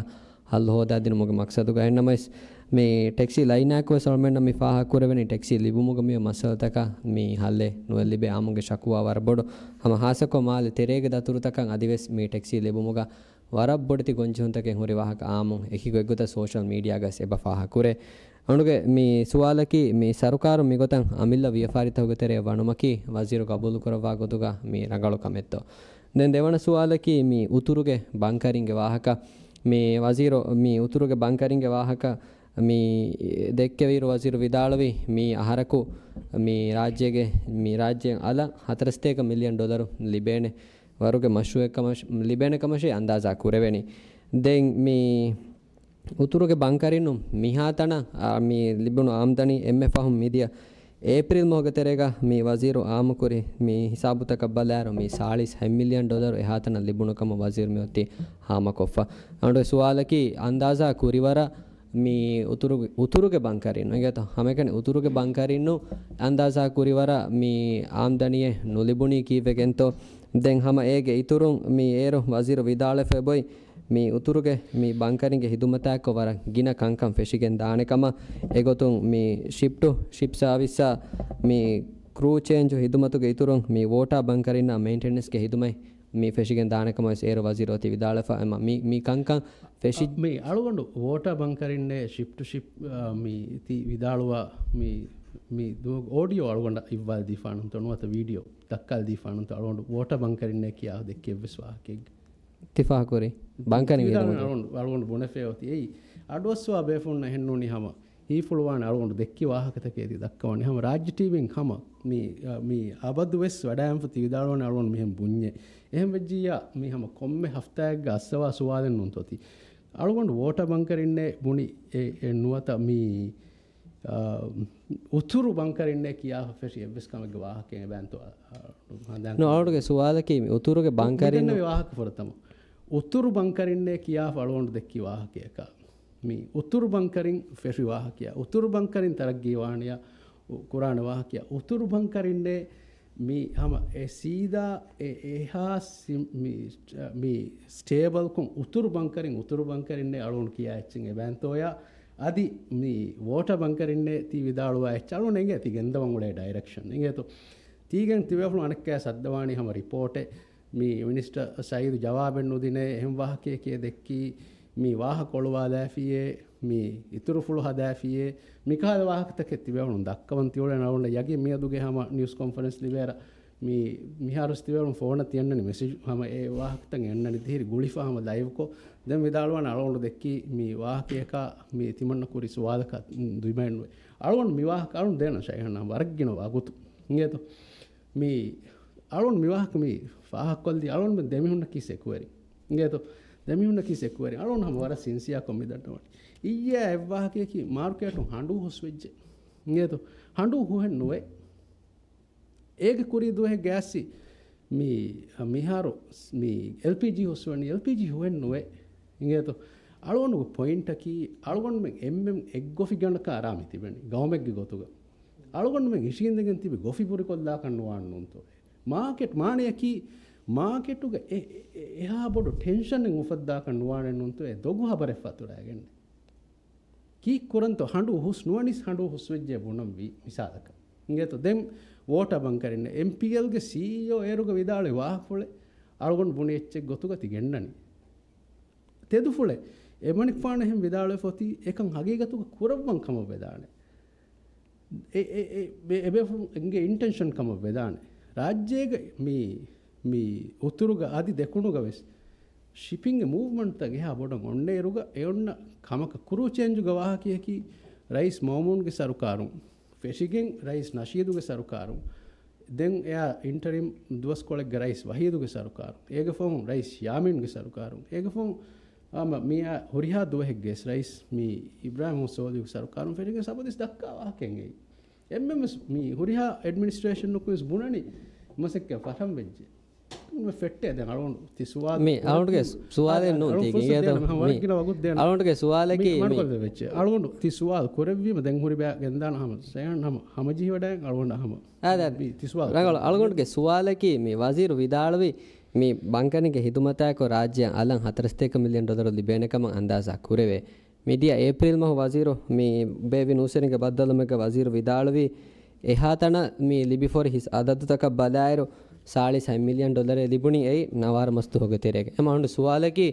හල් හොදා දින මොගේ මක්සදුගා එන්නමයිස් මේ ටැක්සි ලයිනක් ව සල්මෙන්න මේ ෆාහ කරවෙනි ටැක්සි ලිබුමුග මිය මසවතක මේ හල්ලේ නොල්ලිබේ ආමුගේ ශකුවා වරබොඩ හම හාසකෝ මාලේ තෙරේගේ දතුරුතකන් අදිවෙස් මේ ටැක්සි ලිබුමුග වරබොඩති ගොංජුන්තකෙන් හොරි වාහක ආමු එකිගො එගොත සෝෂල් මීඩියා ගස් එබ ෆාහ කුරේ අනුගේ මේ සුවාලකි මේ සරකාරු මිගොතන් අමිල්ල වියෆාරිතවගේ තෙරේ වණුමකි වසීරු කබූල් කරවා ගොතුගා මේ රංගලෝ කමෙත්තෝ දැන් දෙවන සුවාලකි මේ උතුරුගේ බංකරින්ගේ වාහක මේ වසීරු මේ උතුරුගේ බංකරින්ගේ වාහක මේ දෙක්කවීර වසීරු විදාලවි මේ අහරකු මේ රාජ්‍යයෙන් අල $4 මිලියන් ලිබේනේ වරුගේ මෂුවෙකම ලිබේනේ කමෂේ අන්දාසා කුරෙවෙනි දැන් මේ උතුරුගේ බංකරින්නු මිහාතන මේ ලිබුණු ආම්දනි එම්එෆහම් මිදිය ඒප්‍රිල් මොගතරේග මේ වසීරු ආමකුරි මේ හිසාබුතක බලාරෝ මේ $40 මිලියන් එහාතන ලිබුණුකම වසීරු මෙොත්ති හාමකොෆා අඬ සුවාලකි අන්දාසා කුරිවර මේ උතුරුගේ බංකරින්නු ඒගත හැමකනේ උතුරුගේ බංකරින්නු අන්දාසා කුරිවර මේ ආම්දනියේ නොලිබුණී කීවෙකෙන්තෝ දැන් හැම ඒගේ ඉතුරුන් මේ ඒරෝ වසීරු විදාල ෆෙබොයි මේ උතුරුගේ මේ බංකරින්ගේ හිදුමතක් වර ගින කංකම් ෆෙෂිගෙන් දානකම එගොතුන් මේ ෂිප් සර්විස්සා මේ ක්‍රූ චේන්ජ් හිදුමතුගේ ඉතුරුන් මේ වෝටා බංකරින්න මේන්ටෙනන්ස් ගේ හිදුමයි මේ ෆෙෂිගෙන් දානකම ඒර වසීරෝති විදාලෆා මේ කංකම් ෆෙෂි මේ අලුගොඬු වෝටා බංකරින්නේ ෂිප් ටු ෂිප් මේ ති විදාලුවා මේ audio අලුගොඬ ඉවල් දීෆානුන් තනුවත වීඩියෝ දක්කල් දීෆානුන් තන අලුගොඬු වෝටා බංකරින්නේ කියා දෙකේ විශ්වාසකෙක් තිෆා කුරේ බංකරින් අලුගොඬු බොනෆේවති එයි අඩවස්වා බේෆුන්න හෙන්නුනි හැම ඊෆුලවාන අලුගොඬු දෙක්කි වාහකතකේදී දක්කවන්නේ හැම රාජ්‍ය ටීවිෙන් හැම මේ අබද්දු වෙස් වැඩෑම් ෆති විදාලවන අලුගොඬු මෙහෙම බුන්නේ එහෙම වෙජ්ජියා මේ හැම කොම්මේ හෆ්තායක් ගස්සවා සුවාදෙන් නුන්තොති අලුගොඬු වෝටා බංකරින්නේ බුනි ඒ නුවත මේ උතුරු බංකරින්නේ කියා ෆෙෂි එවස්කමගේ වාහකේ බෑන්තෝ නෝ අලුගේ සුවාලකි උතුරුගේ බංකරින්න වාහක ෆොරතම උතුරු බංකරින්නේ කියා අලුගොඬු දෙක්කි වාහකයක මේ උතුරු බංකරින් ෆෙෂි වාහකියා උතුරු බංකරින් තරග්ගී වාහනිය කුරාන වාහකියා උතුරු බංකරින්නේ මේ හැම ඒ සීදා එහා මේ ස්ටේබල් කුන් උතුරු බංකරින්නේ අලුගොඬු කියා එච්චින් එබෑන්තෝයා අදි මේ වෝටා බංකරින්නේ ති විදාලුවා එච්චලු නෙගේ ති ගෙන්දවන් උඩේ ඩයිරෙක්ෂන් නෙගේතෝ තීගෙන් තිවෆුන අනක්කෑ සද්දවාණි හැම රිපෝටේ මේ මිනිස්ටර් සයිදු ජවාබෙන් නුදිනේ එහෙම වාහකයේ කිය දෙක්කි මේ වාහ කොළවා දැෆියේ මේ ඉතුරු ෆුළු හදාෆියේ මිකාද වාහකතක තිබවුණු දක්කවන් තියෝලන අවුන්න යගේ මියදුගේ හැම නිවුස් කොන්ෆරන්ස් ලිවේර මේ මිහාරස් තිබවුණු ෆෝන තියන්නනි මෙසේජ් හැම ඒ වාහකතන් එන්නනි තිහිරි ගුලිෆාම ලයිව්කෝ දැන් විදාලවන අලවුන්න දෙක්කි මේ වාහකයක මේ තිමන්න කුරි සුවාදක දුයිමෙන් අලවුන්න මේ වාහක අලුන් දෙන ෂයහන වරග්ගින වගුතු නියතෝ මේ alon miwahak mi fahak koldi alon ben demihunna kise kuwari ingeto demihunna kise kuwari alon ham wara sinsiya kom midanna iyya evwahake ki market handu hoswejje ingeto handu huhen nuwe ege kuri duhe gasi mi miharo mi lpg hoswani lpg huhen nuwe ingeto alonu point ki algon men mm eggofi ganaka arami tibeni gawmegge gotuga algon men ishindegen tibi gofi puri kolla kannu wannunto market maaneyaki market uga eha bodu tension en ufadda kannu wannunto e dogu habare fatura agenne ki kuranto handu hus nuanis handu huswejje bunam vi misalaka ingeto dem water bankarinne mpl ge ceo eruga vidale wahpule algon bunecche gotuga tigennani tedufule emanik faana hem vidale foti ekan hagegatuga kurabban kama vedane ebe enge intention kama vedane rajyega mi uturuga adi dekunuga ves shipping movement ta geha bodon onne eruga eonna kamaka kuru change ga wahakiyaki rice momun ge sarukarum feshigen rice nashidu ge sarukarum den eya interim duwas koleg ge rice wahidu ge sarukarum ege fon rice yamin ge sarukarum ege fon ama miya horiha duwe ges rice mi ibrahim sodi ge sarukarum feshigen sabodis dakka wahkenge emms mi horiha administration nukus bunani masekke fatam vejje me fette den alon ti suwal me alonge suwale no tege yedo alonge suwale ki me vejje alon ti suwal korevvima den hori ba gendana hama sayan hama hamaji wadan alon hama ada ti suwal rangala alonge suwale ki me wazir vidalwi me bankanike hidumata ko rajya alan 43 million dollar libenekam andaza kureve media april ma waziro me bevi nuseringe baddalumege wazir vidalwi ehatana me libi for his adadutaka balairo $40 million libuni ei nawar mastu hoge terege emandu suwalaki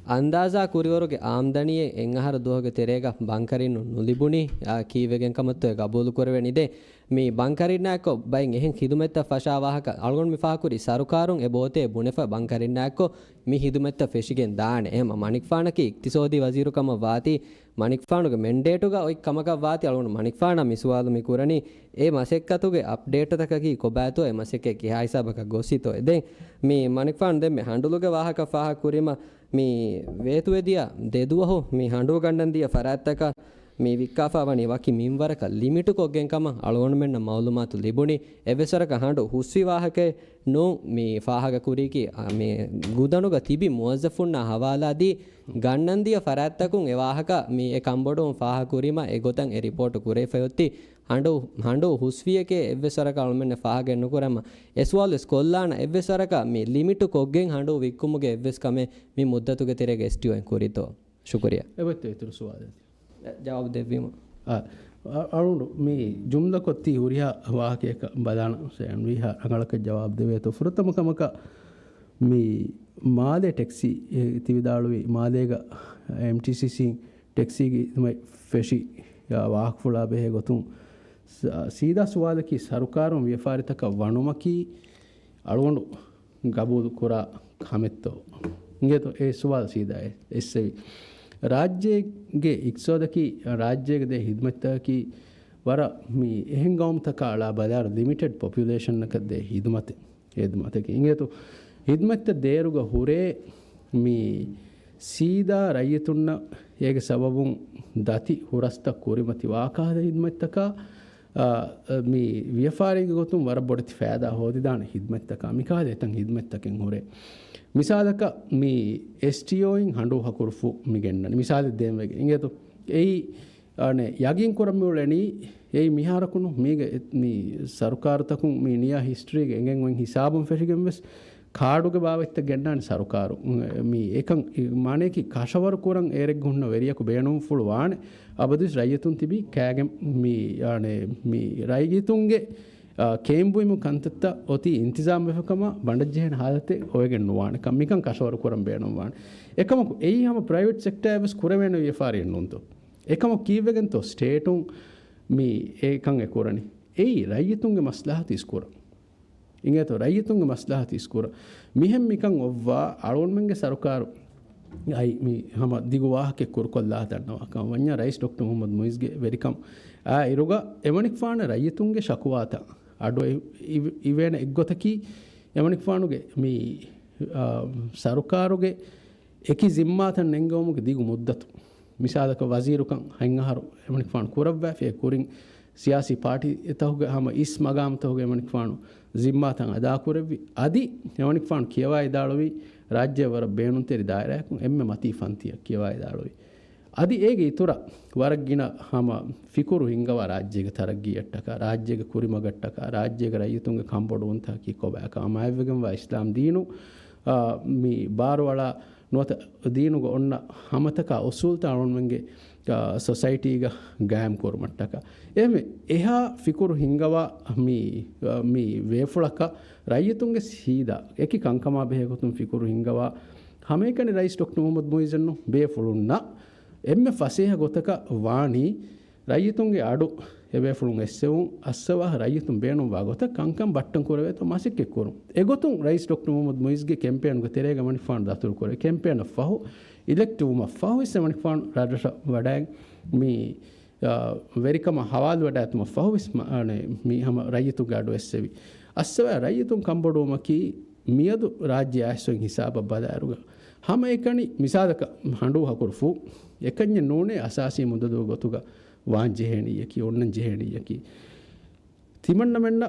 andaza kuriworuge aamdaniye engahar duhoge terega bankarin nulibuni kiwegen kamattu e gabulu korweni de mi bankarinnaakko bayin ehen hidumetta fasha wahaka algon mi faakuri sarukarun e bote bunefa bankarinnaakko mi hidumetta feshigen daane ema manikfaanaki iktisodi waziru kama waati manikfaanuge mendetuga oi kamaka waati algon manikfaana mi suwalu mi kurani e masekkatuge update takaki kobato e masekke ki haisabaka gosito eden mi manikfaan de me handuluge wahaka faha kurima mi vetuediya deduwaho mi handu gandandiya farattaka mi vikkafa wani waki minwaraka limitu koggen kama algon menna mawlumatu libuni evesaraka handu huswi wahake no mi fahaga kuriki me gudanuga tibi muwazzafunna hawaladi gannandiya farattakun ewahaka mi e kambodon faha kurima e gotan e report kure fayotti handu huswiyeke evesaraka algon menna fahaga nukurama eswal skollana evesaraka mi limitu koggen handu vikkumuge evves kame mi muddatuge terege stio en kurito shukriya ebette ituru suwal jawab devima arundo mi jumla kotti huriha wahake badana sen wiha angalaka jawab deve to furtama kamaka mi maade taxi tividaluwi maadega mtcc taxi gi mai feshi ya wahak fula behe gotun sida suwalaki sarukarum vyafaritaka wanumaki arundo gabul kura kametto ingeto e suwal sida essevi ರಾಜ್ಯಗೆ ಇಕ್ಸೋದಕಿ ರಾಜ್ಯಗೆ ಹಿದ್ಮತ್ತಕಿ ವರ ಮೀ ಎಹೆಂಗೌಮ್ ತಕ ಅಳ ಬದಾರ ಲಿಮಿಟೆಡ್ ಪಾಪ್ಯುಲೇಷನ್ ನಕದ್ದೆ ಹಿದ್ಮತಕಿ ಇಂಗೆತು ಹಿದ್ಮತ್ತ ದೇರುಗ ಹುರೇ ಮೀ ಸೀದಾ ರೈಯತುನ್ನ ಏಗೆ ಸಬಬುಂ ದತಿ ಹುರಸ್ತ ಕುರಿಮತಿ ವಾಕಾದ ಹಿದ್ಮತ್ತಕ ಮೀ ವ್ಯಾಪಾರಿಗೆ ಗೊತ್ತು ವರ ಬೊಡತಿ ಫಾಯದಾ ಹೋದಿದಾನ ಹಿದ್ಮತ್ತಕ ಮಿಕಾದೆ ತಂ ಹಿದ್ಮತ್ತಕೆಂ ಹುರೇ misalaka mi STO in handu hakurfu migennani misal demwege ingeto ei ane yagin koramuleni ei miharakunu mige mi sarukar takun mi niya history ge engen wen hisabum feshigem wes කාඩුගේ භාවිත ගෙන්නන්නේ සරුකාරු මේ ඒකන් මානේකි කෂවර කුරන් ඒරෙක් ගුන්න වෙරියකු බේනුම් ෆුල් වානේ අබදිස් රයිතුන් තිබි කෑගෙම් මේ යානේ මේ රයිතුන්ගේ කේම්බුයිමු කන්තත්ත ඔති ඉන්තිසාම් වෙෆකම බණ්ඩජෙහන हालते ඔයගෙන් නුවානේ කම්මිකන් කෂවර කුරන් බේනුම් වානේ එකම එයි හැම ප්‍රයිවට් සෙක්ටර් එවස් කුරවෙන විෆාරියන් නුන්තෝ එකම කීවෙගෙන් තෝ ස්ටේටුන් මේ ඒකන් එකුරනි එයි රයිතුන්ගේ මස්ලහත් ඉස්කුර ಇಂಗೇತೋ ರೈತುಂಗೆ ಮಸ್ಲಹತ್ ಇಸ್ಕೂರ ಮಿಹೆಂ ಮಿಕಂ ಒವ್ವಾ ಅಳೋಣ್ಮೆಂಗೆ ಸರ್ಕಾರು ಐ ಮಿ ಹಮ ದಿಗು ವಾಹಕೆ ಕುರ್ಕೊಲ್ಲಾ ತನ್ನವ ಕಂ ವನ್ಯ ರೈಸ್ ಡಾಕ್ಟರ್ ಮೊಹಮ್ಮದ್ ಮುಯಿಸ್ಗೆ ವೆರಿಕಮ್ ಆ ಇರುಗ ಎಮಣಿಕ್ ಫಾಣ ರೈತುಂಗೆ ಶಕುವಾತ ಅಡೋ ಇವೇನ ಎಗ್ಗೊತಕಿ එමනික් ෆානුගේ මේ සරුකාරුගේ එකි ಜಿಮ್ಮಾತන් ನೆಂಗೋමුගේ දිගු මුද්දතු මිසාදක වසීරුකන් හංගහරු එමනික් ෆානු කුරබ්බා ෆේ කුරින් සියාසි පාටි එතහුගේ හම ඉස් මගාමතහුගේ එමනික් ෆානු ಜಿಮ್මාතන් අදා කුරෙව්වි අදි එමනික් ෆානු කියවා ඉදාලොවි ರಾಜ್ಯ ವರ ಬೇಣುಂತೇರಿ ದಾಯರಾಕು ಎಮ್ಮೆ ಮತಿ ಫಂತಿಯ ಕಿವಾಯ ದಾಳೋಯಿ ಅದಿ ಏಗೆ ಇತುರ ವರಗಿನ ಹಮ ಫಿಕುರು ಹಿಂಗವ ರಾಜ್ಯಗೆ ತರಗ್ಗಿ ಎಟ್ಟಕ ರಾಜ್ಯಗೆ ಕುರಿಮಗಟ್ಟಕ ರಾಜ್ಯಗೆ ರೈತುಂಗೆ ಕಂಬೊಡು ಅಂತ ಕಿ ಕೊಬಾಕ ಅಮಾಯವೆಗಂ ವ ಇಸ್ಲಾಂ ದೀನು ಮಿ ಬಾರ್ವಳ ನೋತ ದೀನುಗ ಒನ್ನ ಹಮತಕ ಉಸೂಲ್ತ ಅಣೊನ್ವಂಗೆ ಸೊಸೈಟಿಗ ಗಾಯಂ ಕೋರ್ಮಟ್ಟಕ ಎಮ್ಮೆ ಎಹಾ ಫಿಕುರು ಹಿಂಗವ ಮಿ ವೇಫುಳಕ ರೈತುಂಗೆ ಸೀದಾ ಏಕಿ ಕಂಕಮಾ ಬೇಹಗುತುಂ ಫಿಕುರು ಹಿಂಗವ ಹಮೇಕನೆ ರೈಸ್ ಡಾಕ್ಟರ್ ಮೊಹಮ್ಮದ್ ಮೊಯಿಜನ್ನು ಬೇಫುಳುನ್ನ ಎಮ್ಮೆ ಫಸೇಹ ಗೊತಕ ವಾಣಿ ರೈತುಂಗೆ ಆಡು ಎಬೇಫುಳುಂ ಎಸ್ಸೆವು ಅಸ್ಸವ ರೈತುಂ ಬೇಣು ವಾಗೊತ ಕಂಕಂ ಬಟ್ಟಂ ಕೊರವೇತ ಮಾಸಿಕ್ಕೆ ಕೋರು ಎಗೊತುಂ ರೈಸ್ ಡಾಕ್ಟರ್ ಮೊಹಮ್ಮದ್ ಮೊಯಿಜ್ಗೆ ಕ್ಯಾಂಪೇನ್ ಗೊ ತೆರೆಗ ಮಣಿಫಾನ್ ದಾತುರು ಕೊರೆ ಕ್ಯಾಂಪೇನ್ ಫಹು ඉලෙක්ටවම ෆහවිස්ස මනිපාන් රටට වඩාන් මේ වෙරිකම හවාල් වඩ ඇතුම ෆහවිස් මේ හම රයිතුන් ගඩු එස්සෙවි අස්සව රයිතුන් කම්බොඩුවමකි මියදු රාජ්‍ය ඇස්වෙන් හිසාබ බදාරුග හම එකනි මිසාදක හඬු හකුරුෆු එකඥ නෝනේ අසාසී මුදදුව ගොතුග වාන් ජෙහෙණියකි ඔන්නන් ජෙහෙණියකි තිමන්න මෙන්න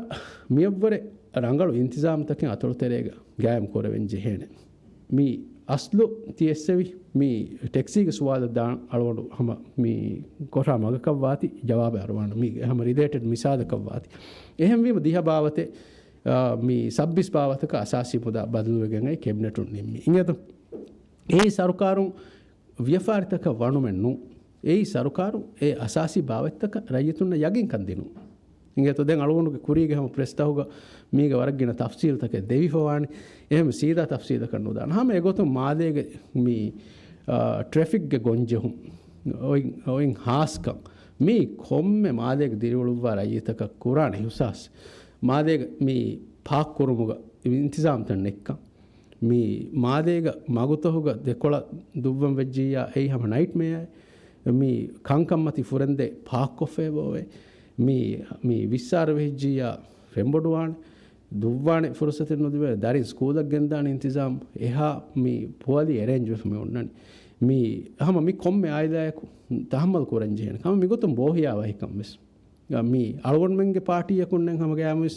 මියව්වර ರಂಗಳು ಇಂತಿಜಾಮತಕ್ಕೆ ಅತಳು ತೆರೆಗ ಗಾಯಂ ಕೊರವೆನ್ ಜೆಹೆಣೆ ಮೀ ಅಸ್ಲು ತಿಯೆಸ್ಸೆವಿ ಮೀ ಟೆಕ್ಸಿಗೆ ಸುವಾದ ದಾಣ ಅಳವಡು ಹಮ ಮೀ ಕೊಠಾ ಮಗಕವ್ವಾತಿ ಜವಾಬ ಅರವಾಣ ಮೀ ಹಮ ರಿಲೇಟೆಡ್ ಮಿಸಾದಕವ್ವಾತಿ ಎಹೆಂ ವೀಮ ದಿಹ ಬಾವತೆ ಮೀ ಸಬ್ಬಿಸ್ ಬಾವತಕ ಅಸಾಸಿ ಮುದ ಬದಲುವೆಗೆಂಗೈ ಕೆಬಿನೆಟು ನಿಮ್ಮಿ ಇಂಗೆದು ಏ ಸರ್ಕಾರು ವ್ಯಫಾರಿತಕ ವಣುಮೆನ್ನು ಏ ಸರ್ಕಾರು ಏ ಅಸಾಸಿ ಬಾವತ್ತಕ ರೈತುನ್ನ ಯಗಿನ್ ಕಂದಿನು ಇಂಗೆತು ದೆನ್ ಅಳವಣುಗೆ ಕುರಿಗೆ ಹಮ ಪ್ರೆಸ್ತಾಹುಗ ಮೀಗ ವರಗಿನ ತಫ್ಸೀಲ್ ತಕೆ ದೇವಿಫವಾಣಿ එහෙම සීදා තෆ්සීද කරනු දාන හැම ඒගොතු මාදේගේ මී ට්‍රැෆික්ගේ ගොන්ජෙහුම් ඔයින් හාස්කම් මී කොම්මෙ මාදේගේ දිරිවලුවා රයිතක කුරාන හිසස් මාදේගේ මී පාක් කුරුමුග ඉන්තිසාම් තන් එක්ක මී මාදේගේ මගුතහුග දෙකොළ දුවම් වෙජ්ජියා එයි හැම නයිට් මෙයයි මී කංකම්මති ෆුරෙන්දේ පාක් කොෆේ බෝවේ මී විස්සාර වෙජ්ජියා ෆෙම්බොඩුවානේ දුව්වානේ ෆුරසතෙන් නොදිව දරින් ස්කූලක් ගෙන්දාන ඉන්තිසාම් එහා මී පොලි අරේන්ජ් වෙස් මේ උන්නනි මී හම මී කොම්මේ ආයදායක තහම්මල් කොරන් ජේන කම මී ගොතම් බෝහියා වහිකම් මෙස් මී අලවොන් මෙන්ගේ පාටිය කුන්නෙන් හම ගෑමස්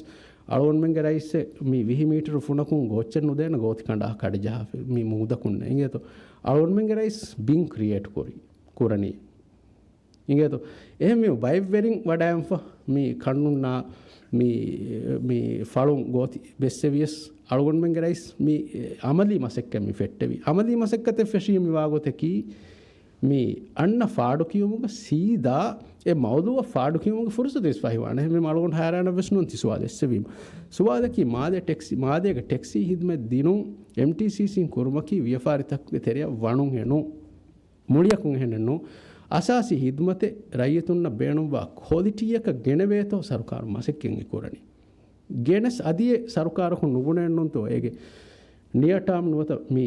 අලවොන් මෙන්ගේ රයිස් මී 20 මීටර ෆුනකුන් ගොච්චන් නොදේන ගෝති කණ්ඩා කඩ ජහ මී මුද කුන්නේ ඉංගේතෝ අලවොන් මෙන්ගේ රයිස් බින් ක්‍රියේට් කොරණි ඉංගේතෝ එහෙම මේ වයිබ් වෙරින් වඩාම්ෆ මී කන්නුන්නා මේ ෆලුන් ගෝති බෙස්සෙවියස් අලුගොන් මෙන්ගේ රයිස් මේ අමලි මසෙක්ක මේ ෆෙට්ටවි අමලි මසෙක්කත ෆෙෂිය මේ වාගොතකි මේ අන්න ෆාඩු කියමුග සීදා ඒ මවදුව ෆාඩු කියමුග ෆුරුසු දෙස් ෆහිවාන මේ මලුගොන් හාරාන වෙස්නුන් තිසුවාදෙස්සෙවි සුවාදකි මාදේ ටැක්සි මාදේක ටැක්සි හිදමෙ දිනුන් MTCC කුරුමකි වියෆාරිතක් තෙරිය වණුන් හෙනු මුලියකුන් හෙන්නු ಅಸಾಸಿ ಹಿದ್ಮತೆ ರೈತುನ್ನ ಬೇಣುವ ಕ್ವಾಲಿಟಿಯಕ ಗೆಣವೇತೋ ಸರ್ಕಾರು ಮಸಕ್ಕೆಂಗೆ ಕೊರಣಿ ಗೆಣಸ್ ಅದಿಯೇ ಸರ್ಕಾರಕು ನುಗುಣೆಣ್ಣುಂತೋ ಹೇಗೆ ನಿಯಟಾಮ್ ನುವತ ಮೀ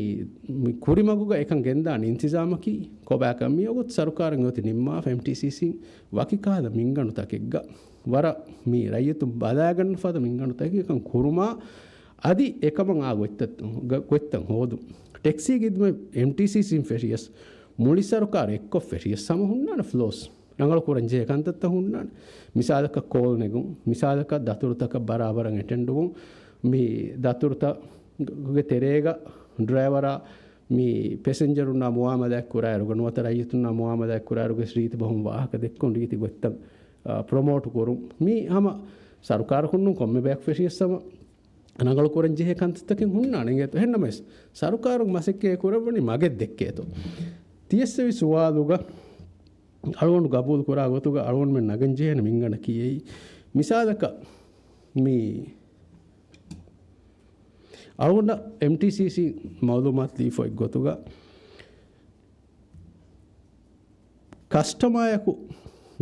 ಕುರಿಮಗುಗ ಏಕಂ ಗೆಂದಾನ ಇಂತಿಜಾಮಕಿ ಕೊಬ್ಯಾಕ ಮಿಯೋಗುತ್ ಸರ್ಕಾರ ಗೋತಿ ನಿಮ್ಮ MTCC ವಕಿಕಾದ ಮಿಂಗಣು ತಕೆಗ್ಗ ವರ ಮೀ ರೈತು ಬದಾಗನ್ ಫದ ಮಿಂಗಣು ತಕೆ ಏಕಂ ಕುರುಮಾ ಅದಿ ಏಕಮಂ ಗೊತ್ತಂ ಹೋದು ಟೆಕ್ಸಿ ಗಿದ್ಮ MTCC ಫೆರಿಯಸ್ මුලි සරකාර එක්ක ෆෙරියස් සම හුන්නාන ෆ්ලෝස් ರಂಗಳು ಕುರಂಜೆ ಕಂತತ್ತ ಹುಣ್ಣಾನ ಮಿಸಾದಕ ಕೋಲ್ ನೆಗು ಮಿಸಾದಕ ದತುರುತಕ ಬರಾಬರಂ ಎಟೆಂಡುವು ಮಿ ದತುರುತ ಗೆ ತೆರೇಗ ಡ್ರೈವರ ಮಿ ಪ್ಯಾಸೆಂಜರ್ ಉನ್ನ ಮುಆಮದ ಕುರಾಯರು ಗಣವತ ರೈತುನ್ನ ಮುಆಮದ ಕುರಾಯರು ಶ್ರೀತಿ ಬಹುಂ ವಾಹಕ ದೆಕ್ಕೊಂಡು ರೀತಿ ಗೊತ್ತ ಪ್ರಮೋಟ್ ಕೊರು ಮಿ ಹಮ ಸರ್ಕಾರ ಹುಣ್ಣು ಕೊಮ್ಮೆ ಬ್ಯಾಕ್ ಫೆರಿಯಸ್ ಸಮ ರಂಗಳು ಕುರಂಜೆ ಕಂತತ್ತಕ್ಕೆ ಹುಣ್ಣಾನ ಇಂಗೆ ಹೆಣ್ಣಮೆಸ್ ಸರ್ಕಾರ ಮಸಕ್ಕೆ ಕುರಬಣಿ ಮಗೆ ದೆಕ್ಕೇತು තියස්සවි සුවාදුග අලුවන්ු ගබූල් කොරා ගොතුග අලුවන් මෙන් නගංජයන මිංගන කියෙයි මිසාදක මේ අලුවන්ට MTCC මවදුමත් ලීෆොයි ගොතුග කස්ටමයකු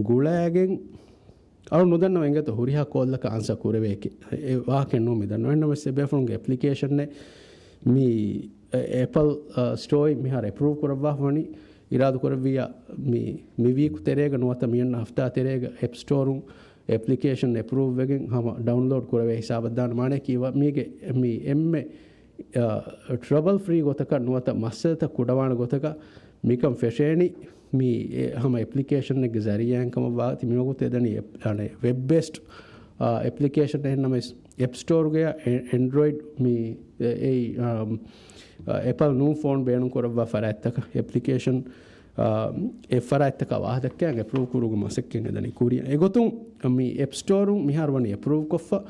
ගුලෑගෙන් අලු නොදන්න වෙන්ගත හුරිහා කොල්ලක අන්ස කුරවේකි වාකෙන් නො මිදන්න වෙන්න මෙස්සේ බැෆුන්ගේ ඇප්ලිකේෂන්නේ මේ Apple Store මිහාර approve කරවා වනි ඉරාදු කරවියා මේ මිවීකු තෙරේග නොත මියන්න හෆ්තා තෙරේග App Store application approve wegen hama download kurave hisabaddan mane kiwa mige mi emme trouble free gotaka nuwata masata kudawana gotaka mikam fesheni mi hama application එක zariyan kama baati minogote edani ane web based application ehna app store ge android mi apple new phone beenun korwa farattaka application farattaka wahadakken approve kurugu masekken edani kuriya egotun mi app store mi harwani approve koffa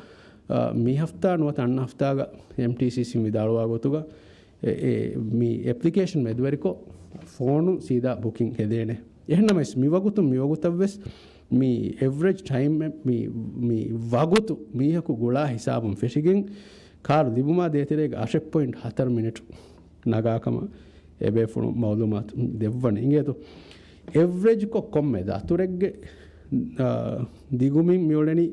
mi hafta nuwata anna haftaga mtcc mi dalwa gotuga mi application medweriko phone sida booking hedene ehnames mi wagutavves mi average time mi wagutu mi haku gula hisabum feshigen car libuma deterega 8.4 minute nagakama ebe phone mawlumat devwane ingeto average ko komme da turegge digumin mioleni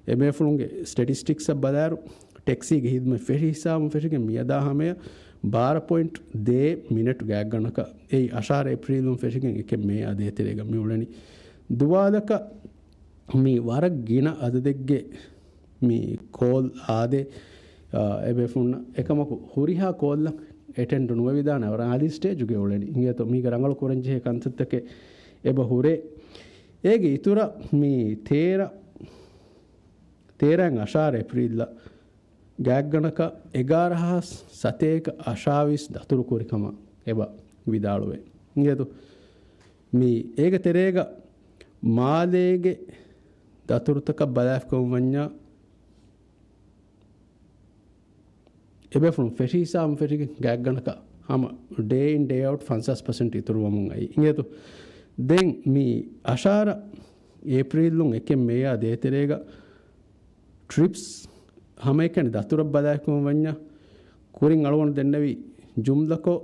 ebe phone statistics badaru taxi ge hidme feshi hisabum feshigen miyada hame 12.2 minute gagganaka ei ashar aprilum feshigen eke me ade terega miulani duwadaka mi warak gina adadegge mi call ade ebe funna ekamaku huriha call attend nuwe vidana awara adi stage ge ulani ingeto mi garangalu koranje kantattake eba hure ege itura mi teran ashar aprilla ගෑග්ගනක 11,700 අශාවිස් දතුරු කුරිකම එබ විදාළුවේ ඉංගේතු මේ ඒක තෙරේග මාදේගේ දතුරුතක බලාෆ්කම් වඤ්ඤා එබෙෆුන් ෆෙෂීසාම් ෆෙෂිග ගෑග්ගනක හම day in day out 50% ඉතුරු වමුන් අයි ඉංගේතු දෙන් මේ අශාර ඒප්‍රිල්ලුන් එකෙන් මේයා දේතරේග trips හමයිකන දතුරක් බදායකම වඤ්ඤා කුරින් අලවන දෙන්නවි ජුම්ලකෝ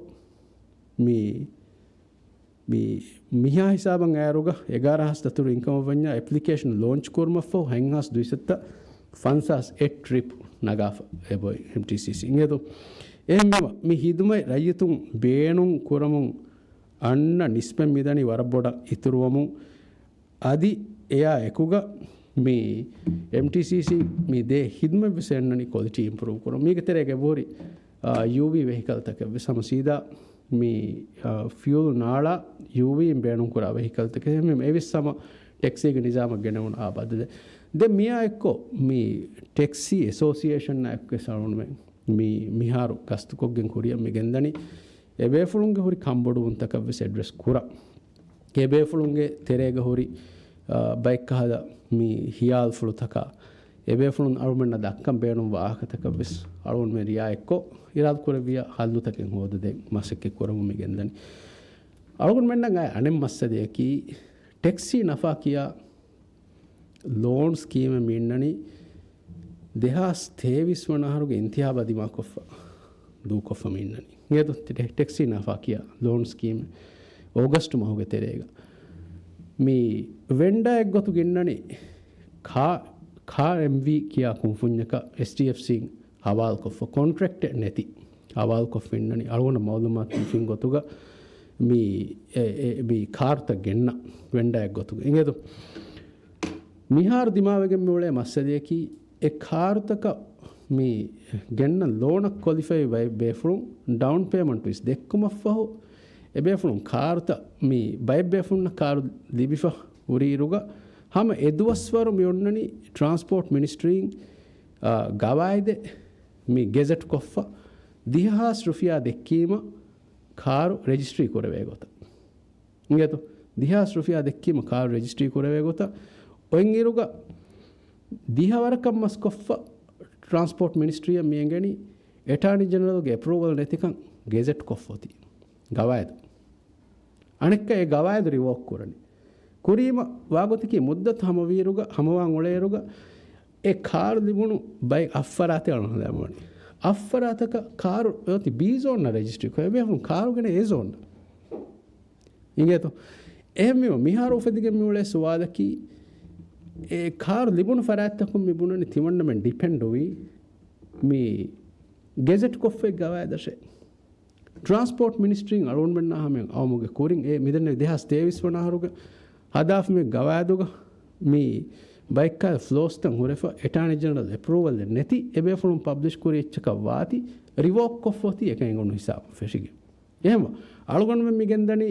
මිහා හිසාබන් ඇරුග 11 දතුරු ඉන්කම වඤ්ඤා ඇප්ලිකේෂන් ලොන්ච් කුර්මෆෝ හැන්හස් දුයිසත්ත ෆන්සස් එට් ට්‍රිප් නගාෆ එබොයි MTCC ඉංගේතු එහෙම මි හිදුමයි රයිතුන් බේනුන් කුරමුන් අන්න නිස්පෙම් මිදනි වරබොඩ ඉතුරුවමුන් අදි එයා එකුග mi MTCC mi de hidme visennani quality improve koro mi geterege bori UV vehicle take visama sida mi fuel naala UV beenun kora vehicle take me evisama taxi ge nizama genun abadde de miya ekko mi taxi association na ekke salon me mi miharu gastu koggen kuriya mi gendani ebe fulunge hori kambodu untaka vis address kura ebe fulunge terege hori bike kahada mi hiyal fulutaka ebe fulun arumenna dakkam beenum waakataka bis arun me riya ekko irad koreviya hallutaken hoda de masekke koramu mi gendani arun menna ga anem massade ki taxi nafa kiya loan scheme minnani dehas tevis wanaharuge intihaba adima koffa du koffa minnani ngedo taxi nafa kiya loan scheme august mahuge terega mi vendor ek gotu ginnani car MV kiya kunfunyaka STFC hawal koffa contract neti hawal koffennani algona mawlumat fin gotuga mi car ta genna vendor ek gotu ingedu mihar dimawege mule massade ki e car taka mi genna loan qualify be from down payment is dekkuma faho එබේෆුන් කාර්ත මේ බයිබේෆුන් කාර් ලිබිෆ උරීරුග හම එදුවස්වරු මියොන්නනි ට්‍රාන්ස්පෝර්ට් මිනිස්ට්‍රීන් ගවායිද මේ ගෙසට් කොෆ්ෆ දිහාස් රුෆියා දෙක්කීම කාරු රෙජිස්ට්‍රී කොරවේ ගොත ඉංගේතු දිහාස් රුෆියා දෙක්කීම කාරු රෙජිස්ට්‍රී කොරවේ ගොත ඔයින් ඉරුග දිහවරකම් මස් කොෆ්ෆ ට්‍රාන්ස්පෝර්ට් මිනිස්ට්‍රිය මියංගනි එටානි ජනරල්ගේ අප්‍රූවල් නැතිකන් ගෙසට් කොෆ්ෆොති ගවායද අනෙක්ක ඒ ගවායද රිවෝක් කරන්නේ කුරීම වාගොතිකි මුද්දත් හමවීරුග හමවාන් ඔලේරුග ඒ කාර් ලිබුණු බයි අෆ්ෆරාතේ අනන දැමෝනි අෆ්ෆරාතක කාර් යොති බී zone රෙජිස්ට්‍රි කොහෙ බේ කාර් ගෙන ඒ zone ඉංගේතෝ එහෙම මිහාර උෆදිගෙ මිවලේ සුවාදකි ඒ කාර් ලිබුණු ෆරාත්තකම් මිබුණනි තිවන්න මෙන් ඩිපෙන්ඩ් වෙයි මේ ගෙසට් කොෆේ ගවායදෂේ ट्रांसपोर्ट मिनिस्ट्री अरुण बन्ना हमें आमुगे कोरिंग ए मिदने देहास तेविस वनाहरुगे हदाफ में गवायदुगा मी ಬೈಕ್ ಫ್ಲೋಸ್ತಂಗೆ ಹುರೆಫ ಎಟಾರ್ನಿ ಜನರಲ್ ಅಪ್ರೂವಲ್ ನೆತಿ ಎಬೇಫುಳು ಪಬ್ಲಿಷ್ ಕುರಿ ಎಚ್ಚಕ ವಾತಿ ರಿವೋಕ್ ಕೊಫೋತಿ ಏಕೆಂಗೊಂಡು ಹಿಸಾಬ್ ಫೆಶಿಗೆ එහෙම අලුගොන්න මිගෙන්දනි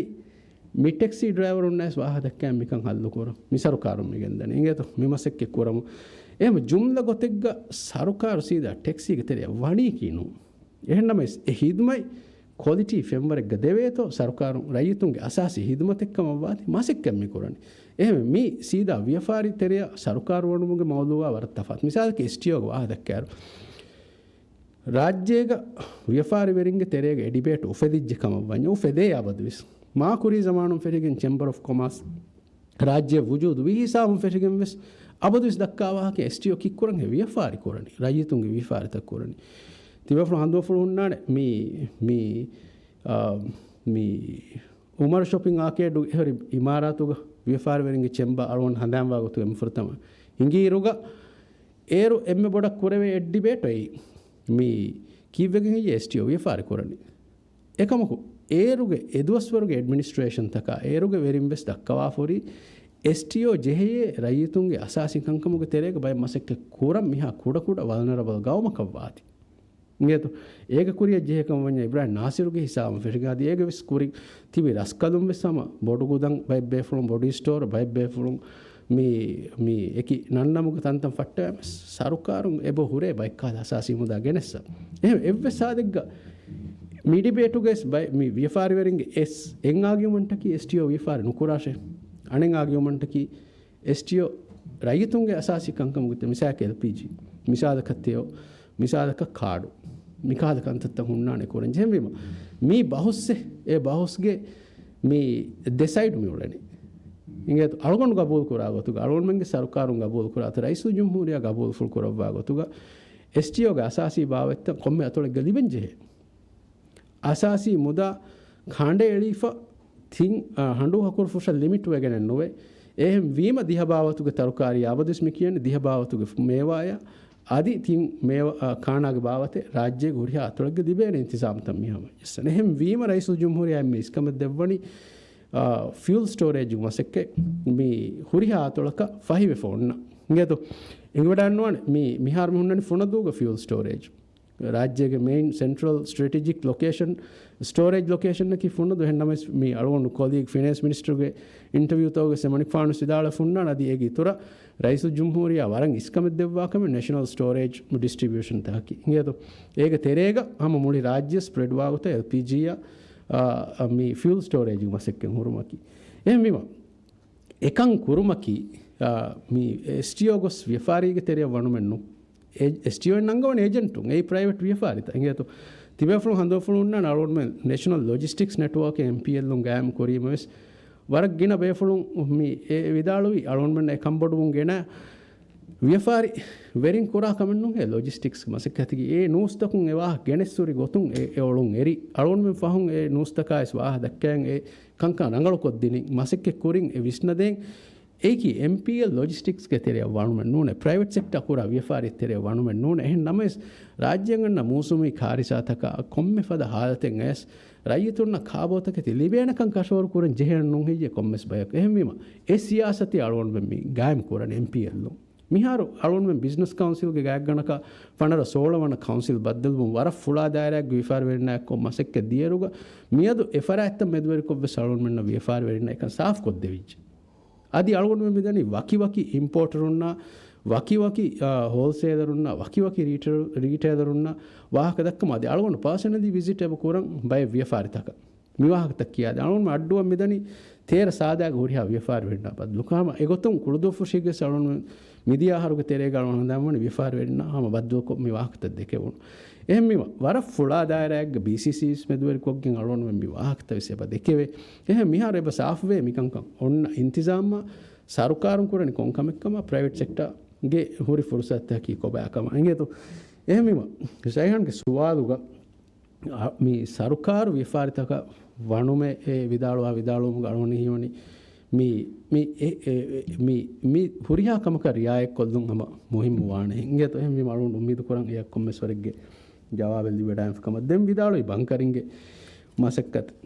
මිටෙක්සි ඩ්‍රයිවර් උන්නස් වාහ දක්කම් මිකන් හල්ලු කර මිසරුකාරු මිගෙන්දනි ඉංගේත මිමසෙක්ක කරමු එහෙම ජුම්ල ගොතෙග්ග සරුකාරු සීදා ටැක්සි ගේ තෙරිය වණී කිනු එහෙන්නම ඒ හිදමයි ක්වොලිටි ෆෙම්වරෙක් දෙවේතෝ සරුකාරු රයිතුන්ගේ අසාසි හිදමත් එක්කම වාති මාසෙක්කම් මිකරනි එහෙම මේ සීදා ව්‍යාපාරි තෙරිය සරුකාරු වණුමුගේ මවලුවා වරත්තෆත් මිසාලක ස්ටියෝ වාහ දක්කාරු ರಾಜ್ಯಗ ವ್ಯಾಪಾರಿವರಿಗೆ ತೆರೆಗೆ ಡಿಬೇಟ್ ಉಫೆದಿಜ್ಜೆ ಕಮವಣ್ಣ ಉಫೆದೇ ಯಾಬದ್ವಿಸ್ ಮಾಕುರಿ ಜಮಾನು ಫೆರಿಗಿನ್ ಚೇಂಬರ್ ಆಫ್ ಕಾಮರ್ಸ್ ರಾಜ್ಯ ವಜೂದು ವಿಹಿಸಾಮು ಫೆರಿಗಿನ್ ವಿಸ್ ಅಬದ್ವಿಸ್ ದಕ್ಕಾವಾಕೆ ಎಸ್ಟಿಒ ಕಿಕ್ಕುರಂಗೆ ವ್ಯಾಪಾರಿ ಕೊರನಿ ರೈತುಂಗೆ ವ್ಯಾಪಾರಿ ತಕ್ಕೊರನಿ ತಿವಫ್ಲು ಹಂದೋಫ್ಲು ಉನ್ನಾಡೆ ಮೀ ಉಮರ್ ಶಾಪಿಂಗ್ ಆಕೇಡು ಹೆರಿ ಇಮಾರಾತುಗ ವ್ಯಾಪಾರಿವರಿಗೆ ಚೆಂಬ ಅಳವನ್ ಹಂದಾಂವಾಗುತ್ತು ಎಂಫುರ್ತಮ ಹಿಂಗೀರುಗ ಏರು ಎಮ್ಮೆ ಬೊಡಕ್ ಕುರವೆ ಎಡ್ಡಿಬೇಟ್ ಐ මේ කීවගෙන් ස්ටියෝ ව්‍යාපාර කරන්නේ එකමකු ඒරුගේ එදුවස්වරුගේ ඇඩ්මිනිස්ට්‍රේෂන් තකා ඒරුගේ වෙරින්වෙස් දක්කවා ෆොරි ස්ටියෝ ජෙහේ රයිතුන්ගේ අසාසිකංකමුගේ තෙරේක බය මසෙක්ක කුරම් මිහා කුඩ වල්නරබල් ගවමකවාති නේතු ඒක කුරිය ජෙහකම වඤ්ඤා ඉබ්‍රාහිම් නාසිරුගේ හිසාම ෆෙරිගාදී ඒක විස් කුරි තිබි රස්කදුම් වෙසම බොඩු ගුදන් බයි බේෆුලුම් බොඩි ස්ටෝර් බයි බේෆුලුම් මේ එකි නන්නමුක තන්තම් ෆට්ට සරුකාරුන් එබ හුරේ බයික්කාද අසාසී මුදා ගෙනස්ස එහෙම එව්වසාදෙග්ග මිඩිබේටුගෙස් බයි මේ ව්‍යාපාරිවරින්ගේ එස් එන් ආගියුමන්ටකි ස්ටියෝ ව්‍යාපාර නුකුරාෂේ අනෙන් ආගියුමන්ටකි ස්ටියෝ රයිතුන්ගේ අසාසී කංකමුගත මිසාක එල්පීජි මිසාදකත්තයෝ මිසාදක කාඩු මිකාදක අන්තත්තම් හුන්නානේ කොරන් ජෙම්විම මේ බහුස්සේ ඒ බහුස්ගේ මේ දෙසයිඩ් මියුලනේ ಇಂಗೆ ಅಳಗೊಂಡು ಗಬೂಲ್ ಕೂಡ ಆಗೋತುಗ ಅಳಗೊಂಡು ಮಂಗೆ ಸರ್ಕಾರು ಗಬೂಲ್ ಕೂಡ ಆತ ರೈಸು ಜುಮ್ಹೂರಿಯ ಗಬೂಲ್ ಫುಲ್ ಕೊರವ್ವ ಆಗೋತುಗ ಎಸ್ಟಿಒಗ ಅಸಾಸಿ ಬಾವೆತ್ತ ಕೊಮ್ಮೆ ಅತೊಳಗೆ ಗಲಿಬೆಂಜೆ ಅಸಾಸಿ ಮುದ ಖಾಂಡೆ ಎಳೀಫ ಥಿಂಗ್ ಹಂಡು ಹಕುರ್ ಫುಷ ಲಿಮಿಟ್ ವೆಗೆನೆ ನೋವೆ එහෙම වීම දිහ භාවතුගේ තරුකාරී ආවදස්මි කියන්නේ දිහ භාවතුගේ මේවාය আদি තින් මේ කානාගේ භාවතේ රාජ්‍යයේ ගුරියා අතොලගේ දිබේන ඉන්තිසාම් තම්මියම ඉස්සන එහෙම වීම රයිසුල් ජුම්හූරියා මේ ඉස්කම දෙවණි ಫ್ಯೂಲ್ ಸ್ಟೋರೇಜ್ ಮಸಕ್ಕೆ ಮೀ ಹುರಿಹ ಆತೊಳಕ ಫಹಿವೆ ಫೋನ್ನ ಹಿಂಗೇತು ಇಂಗಡ ಅನ್ನುವಣೆ ಮಿಹಾರ್ ಹುಣ್ಣನಿ ಫುಣದೂಗ ಫ್ಯೂಲ್ ಸ್ಟೋರೇಜ್ ರಾಜ್ಯಗೆ main central strategic location storage ಲೊಕೇಶನ್ನಕಿ ಫುಣ್ಣದು ಹೆಣ್ಣಮ ಮೀ ಅಳಗೊಂಡು ಕೋಲಿಗ್ ಫಿನಾನ್ಸ್ ಮಿನಿಸ್ಟರ್ಗೆ ಇಂಟರ್ವ್ಯೂ ತೋಗ ಸೆಮನಿಕ್ ಫಾಣು ಸಿದಾಳ ಫುಣ್ಣನ ಅದಿ ಏಗಿ ತುರ ರೈಸು ಜುಮ್ಹೂರಿಯ ವರಂಗ್ ಇಸ್ಕಮೆದ್ ದೆವ್ವಾಕಮೆ ನ್ಯಾಷನಲ್ ಸ್ಟೋರೇಜ್ ಡಿಸ್ಟ್ರಿಬ್ಯೂಷನ್ ತಾಕಿ ಹಿಂಗೇತು ಏಗ ತೆರೇಗ ಹಮ ಮುಳಿ ರಾಜ್ಯ ಸ್ಪ್ರೆಡ್ ವಾಗುತ್ತ ಎಲ್ ಪಿ ಜಿಯ මේ ෆියල් ස්ටෝරේජ් මසෙක්කෙන් හුරුමකි එහෙම විම එකන් කුරුමකි මේ ස්ටියෝ ගොස් ව්‍යාපාරීගේ තෙරිය වණුමෙන්නු ස්ටියෝ නංගවන ඒජන්ටුන් ඒ ප්‍රයිවට් ව්‍යාපාරිත ಇಂಗೇತು තිබෙෆුළු හඳෝෆුළු උන්න නරෝඩ්මෙන් ನೇಷನಲ್ ಲಾಜಿಸ್ಟಿಕ್ಸ್ ನೆಟ್ವರ್ಕ್ MPL උන් ගෑම් කොරීමස් වරක් ගින බේෆුළු මේ ඒ විදාළුවි අලොන්මෙන් එකම්බොඩුන් ගෙන ව්‍යාපාරි වෙරින් කොරා කමන්නුන් ඒ ලොජිස්ටික්ස් මසකතිගේ ඒ නූස්තකුන් ඒවා ගෙනස්සුරි ගොතුන් ඒ ඔළුන් එරි අලොන් මෙ ෆහුන් ඒ නූස්තකාස් වාහ දක්කයන් ඒ කංකා නංගලකොත් දිනින් මසෙක්කේ කොරින් ඒ විශ්නදෙන් ඒකි MPL ලොජිස්ටික්ස් ගේ තෙරිය වණුමෙන් නෝනේ ප්‍රයිවට් සෙක්ටර් කුරා ව්‍යාපාරි තෙරිය වණුමෙන් නෝනේ එහෙන් නමස් රාජ්‍යයෙන් ගන්න මූසුමි කාරිසාතක කොම්මෙ ෆද හාලතෙන් ඇස් රයිතුන්න කාබෝතකති ලිබේනකන් කෂෝර කුරන් ජෙහෙන් නුන් හිය කොම්මස් බයක් එහෙන් වීම ඒ සියාසති අලොන් මෙ ගායම් කුරන් MPL ලෝ මිහාරු අලුන්ම බිස්නස් කවුන්සිල්ගේ ගෑග්ගණක පනර 16 වන කවුන්සිල් බද්දල්ම වර ෆුලා දායරයක් විෆාර වෙරිනාක් කො මසෙක්ක දියරුග මියදු එෆරාත්ත මෙදවරි කොබ්බ සලුන් මෙන්න විෆාර වෙරිනා එක සාෆ් කොත් දෙවිච් আদি අලුන් මෙදනි වකි ඉම්පෝටරුන්න වකි හෝල්සේලරුන්න වකි රීටේලරුන්න වාහක දක්කම අද අලුන් පර්සනලි විසිට් එබ කුරන් බය විෆාරිතක මිවාහක තක්කියාද අලුන් අඩුව මෙදනි තේර සාදාග හොරියා විෆාර වෙරිනා බද ලුකාම එගොතුම් කුළුදොෆුෂිගේ සලුන් මිදියාහරුගේ තෙරේ ගලවන හඳාමනේ විෆාර වෙන්න හැම බද්දුව කො මේ වාහකත දෙකේ වුණ එහෙම මේ වර ෆුලා දායරයක් BCCs මෙදුවරි කොක්ගෙන් අලොන් මේ වාහකත විසේ බ දෙකේ එහෙම මිහාර එබ සාෆ් වේ මිකංකම් ඔන්න ඉන්තිසාම සරුකාරුන් කරණි කොන්කමෙක්කම ප්‍රයිවට් සෙක්ටර් ගේ හොරි ෆුර්සත් තකි කොබයකම අංගේතු එහෙම මේ සයිහන්ගේ සුවාලුග මේ සරුකාරු විෆාරිතක වණුමේ ඒ විදාළුම ගලවන හිවනි මේ ಹುರಿಯಾ ಕಮಕ ರಿಯಾಯಕ್ ಕೊಲ್ದುಂ ಹಮ ಮುಹಿಮ್ ವಾಣೆ ಹಿಂಗೆ ತೋ ಹೆಮ್ ಮಾಡು ಉಮ್ಮೀದು ಕೊರಂ yak ಕೊಮ್ಮೆಸ್ವರೆಗೆ ಜವಾಬೆಲ್ದಿ ಬೆಡಾಂ ಕಮ ದೆಂ ವಿದಾಳು ಬಂಕರಿಂಗೆ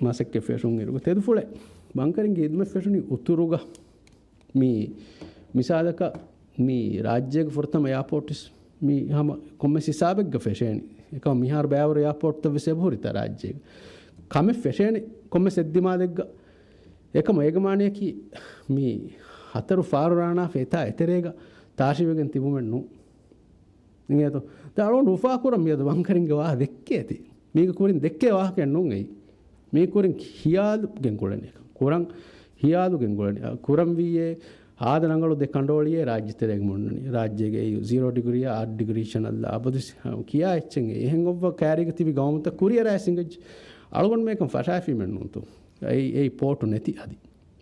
ಮಾಸಕ್ಕೆ ಫೆಷನ್ ಇರುಗ ತೆದು ಫುಳೆ ಬಂಕರಿಂಗೆ ಇದ್ಮೆ ಫೆಷನ್ ಉತ್ತುರುಗ ಮೀ ಮಿಸಾದಕ මේ රාජ්‍යයක ෆොර්තම එයාපෝර්ට්ස් මේ හැම කොම්මස් හිසාබෙක්ග ෆෙෂේනි එක මිහාර බෑවර එයාපෝර්ට් වෙසේ බොරිත රාජ්‍යයක කම ෆෙෂේනි කොම්මස් එද්දිමා දෙග්ග එකම ඒගමානයකි මේ හතරු ෆාරුරානා ෆේතා එතරේග තාශිවගෙන් තිබුමෙන්නු නිගේතු දාලොන් රුෆාකුරම් මියද වංකරින්ගේ වාහ දෙක්කේ ඇති මේක කුරින් දෙක්කේ වාහකයන් නුන්ගෙයි මේ කුරින් හියාදුගෙන් කුලන එක කුරන් හියාදුගෙන් කුලන කුරම් වීයේ ආදනංගලු දෙ කණ්ඩෝලියේ රාජ්‍යතරයක මුන්නනි රාජ්‍යයේ 0 ඩිග්‍රිය 8 ඩිග්‍රී ෂනල්ලා අබදු කියා එච්චෙන්ගේ එහෙන් ඔබ කෑරික තිබි ගවමත කුරියර ඇසින්ගජ් අලගොන් මේකම් ෆෂාෆි මෙන්නුන්තු ඒ පෝටු නැති අදි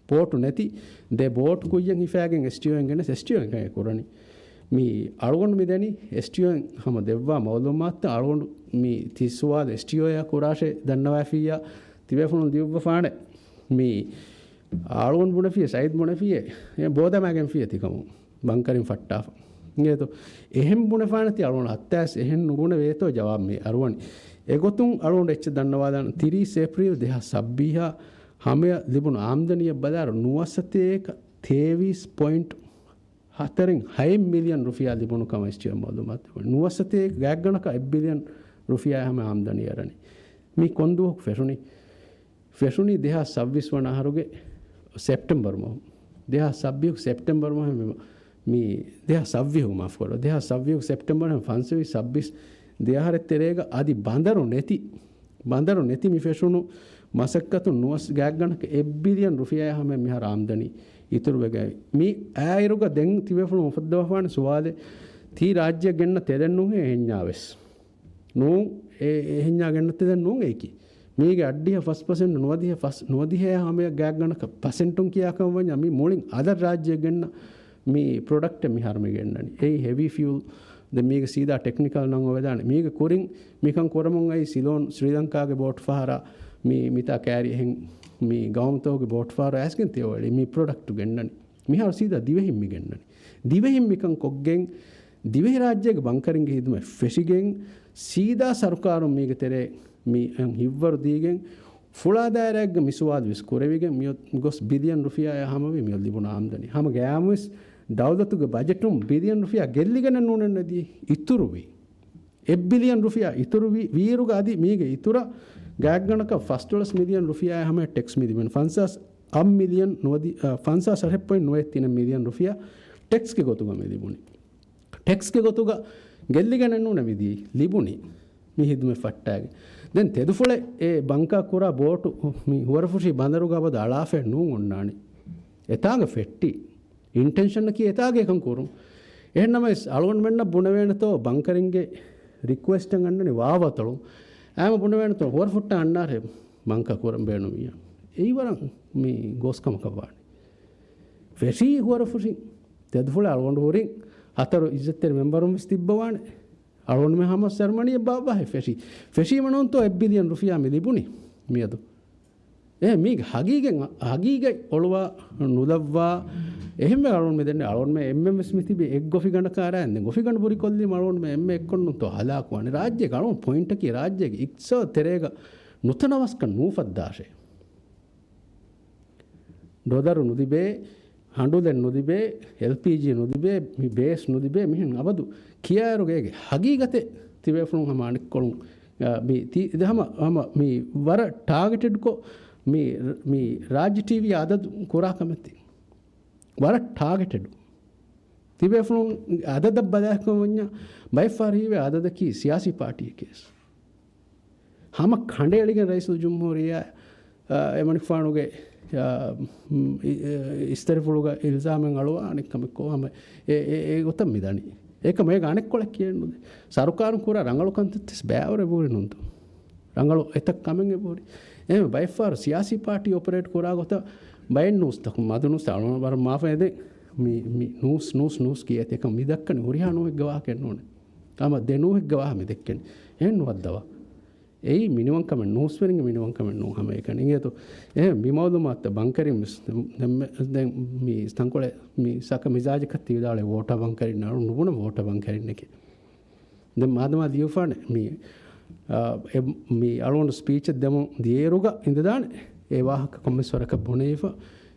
පෝටු නැති දෙ බෝට් කුයන් හිෆෑගෙන් ස්ටියෝෙන් ගෙන ස්ටියෝෙන් කය කුරණි මේ අලගොන් මිදැනි ස්ටියෝෙන් හැම දෙවවා මවලොමාත්ත අලගොන් මේ තිස්සුවාද ස්ටියෝය කුරාෂේ දන්නවා ෆියා තිබෙෆුණු දිව්ව ෆාණ මේ ආලගොන් බුණෆිය සයිද් මොනෆිය ඒ බෝදමගෙන් ෆිය තිකමු බංකරින් ෆට්ටා නේද එහෙම් බුණ ෆාණති අලගොන් අත්තෑස් එහෙන් නුගුණ වේතෝ ජවාබ් මේ අරවනි එගොතුන් අලගොන් එච්ච දන්නවාදන් 30 ඒප්‍රිල් 2026 හමය ලිබුණු ආම්දනිය බදාර නුවසතේක 23.4 මිලියන් රුපියා ලිබුණු කමස්ටිය මොළුමත් නුවසතේ ගෑග්ගණක 1 බිලියන් රුපියා හැම ආම්දනිය රණි මේ කොන්දුවක් ෆෙරුණි 2026 වන අහරුගේ සැප්තැම්බර් මොහ 2026 සැප්තැම්බර් මොහ මේ 2026 මාෆ් කරලා 2026 සැප්තැම්බර් 26 දෙහරත් තෙරේග අදි බඳරු නැති මි ෆෙෂුණු මසක්කතු නුවස් ගෑග්ගණක 1 බිලියන් රුපියා හැම මිහර ආම්දනි ඉතුරු වෙගයි මේ ආයරුග දෙන් තිබෙෆුණු මොෆද්දවෆාන සුවාදේ තී රාජ්‍ය ගෙන්න තෙදෙන්නු හේඤ්ඤාවෙස් නෝ එහෙඤ්ඤා ගෙන්න තෙදෙන්නු ඒකි මේගේ අඩ්ඩිය 1% නොදිහ හැම ගෑග්ගණක පසෙන්ටුන් කියාකම වඤ්ඤා මේ මොලින් අදර් රාජ්‍ය ගෙන්න මේ ප්‍රොඩක්ට් මිහරම ගෙන්නනි ඒ හෙවි ෆියුල් ද මේක සීදා ටෙක්නිකල් නම් ඔවදාන මේක කොරින් මේකන් කොරමුන් අයි සිලෝන් ශ්‍රී ලංකාගේ බෝට් ෆහරා මේ මිතා කෑරි එහෙන් මේ ගවම්තෝගේ බෝට් ෆහරා ඇස්ගෙන් තියවලි මේ ප්‍රොඩක්ට් ගෙන්නනි මිහර සීදා දිවෙහිම් මි ගෙන්නනි දිවෙහිම් මිකන් කොග්ගෙන් දිවෙහි රාජ්‍යයේ බංකරින්ගේ හිදුම ෆෙෂිගෙන් සීදා සරකාරුන් මේක තෙරේ මේ හිව්වර දීගෙන් ෆුලාදාරයක්ග මිසුවාද විස් කොරවිගෙන් මියොත් ගොස් බිලියන් රුපියා හැම වේ මියොත් ලිබුණ ආම්දනි හැම ගෑමුස් දවදතුගේ බජටුම් බිලියන් රුපියා ගෙල්ලිගෙන නුනෙන්නදී ඉතුරු වේ 1 බිලියන් රුපියා ඉතුරු වීරුග අදි මේගේ ඉතුර ගෑග්ගණක $1 මිලියන් රුපියා හැම ටැක්ස් මිදිමෙන් ෆන්සස් අම් මිලියන් නොදි ෆන්සස් 8.93 මිලියන් රුපියා ටැක්ස් ගේ ගොතුග මෙදිබුනි ටැක්ස් ගේ ගොතුග ගෙල්ලිගෙන නුන විදී ලිබුනි මිහිදුමේ ෆට්ටාගේ දැන් තෙදුෆොලේ ඒ බංකා කුරා බෝටු මි හුවරෆුෂි බඳරුග බද අලාෆේ නූ ඔන්නානි එතාගේ ෆෙට්ටි ඉන්ටෙන්ෂන් කී එතාගේ කන් කුරුම් එහෙන්නම අලගොන් මෙන්න බුණ වෙනතෝ බංකරින්ගේ රික්වෙස්ට් එක ගන්නනේ වාවතලු ආම බුණ වෙනතෝ හුවරෆුට්ට අන්නාරේ බංකා කුරම් බේනු මියා ඒවරන් මේ ගෝස්කම කවානි ෆෙෂි හුවරෆුෂි තෙදුෆොලේ අලගොන් හොරින් හතර ඉස්සතර මෙම්බරුම් ස්තිබ්බවානේ අලගොන් මේ හැම සර්මණිය බාබා ෆෙෂි මනොන්තෝ 1 බිලියන් රුපියා මිලිබුනි මියදු මේක හගීගේ ඔළුවා නුදව්වා එහෙම අලගොන් මේ දෙන්නේ අලගොන් මේ එම්එම්එස් මිතිබේ එක් ගොෆි ගණකාරයන් ගොෆි ගණ පුරි කොල්ලි මලගොන් මේ එම්එ එක්කොන්නුතෝ හලාකුවනේ රාජ්‍ය ගණන් පොයින්ට් කී රාජ්‍යගේ ඉක්සෝ තෙරේග නුතනවස්ක නූෆද්දාෂේ ඩොදරු නුදිබේ හඬුදෙන් නුදිබේ LPG නුදිබේ මේ බේස් නුදිබේ මෙහෙන් අබදු කියාරුගේ හගීගතේ තිබෙෆුණු හැම අනික් කොළුන් මේ දහම මේ වර ටාගටඩ් කො මේ රාජ්‍ය ටීවී අද කුරා කමති වර ටාගටඩ් තිබෙෆුණු අද දබ්බදාකම වඤ්ඤා බයිෆාරීවේ අදද කී සියාසි පාටි කේස් හැම කණ්ඩේලිගෙන් රයිසුල් ජුම්හූරියා එමනික් ෆානුගේ ඉස්තරිෆුළුග ඉල්සාමෙන් අලුවා අනෙක් කමකෝ හැම ඒ ගොතම් මිදනි ඒක මේ අනෙක් කොලක් කියනුද සරකාරු කුරා රංගලු කන්තස් බෑවර බෝරි නුන්තු රංගලු එතක් කමෙන් බෝරි එහෙම බයිෆාර් සියාසි පාටි ඔපරේට් කුරා ගොත බයෙන් නුස් තක් මදුනුස් අලුන බර මාෆෙද මේ නුස් කියත එක මිදක්කන හොරියා නෝ ගවා කරනෝනේ තම දෙනෝ ගවා මෙ දෙක්කන එහෙන් වද්දවා ඒ මිනිමම් කම නෝස් වෙරින් මිනිමම් කම නෝ හැම එක නිගේතු එහෙම මිමවදුමත් බංකරින් දැන් මේ ස්තංකොල මේ සක මිසාජ් කත්ති දාලේ වෝටර් බංකරින් නරු නුබුන වෝටර් බංකරින් එකේ දැන් මාදම දියුෆානේ මේ අලොන් ස්පීච් දෙමු දියරුග ඉඳ දානේ ඒ වාහක කොම්මස්වරක බොනේෆ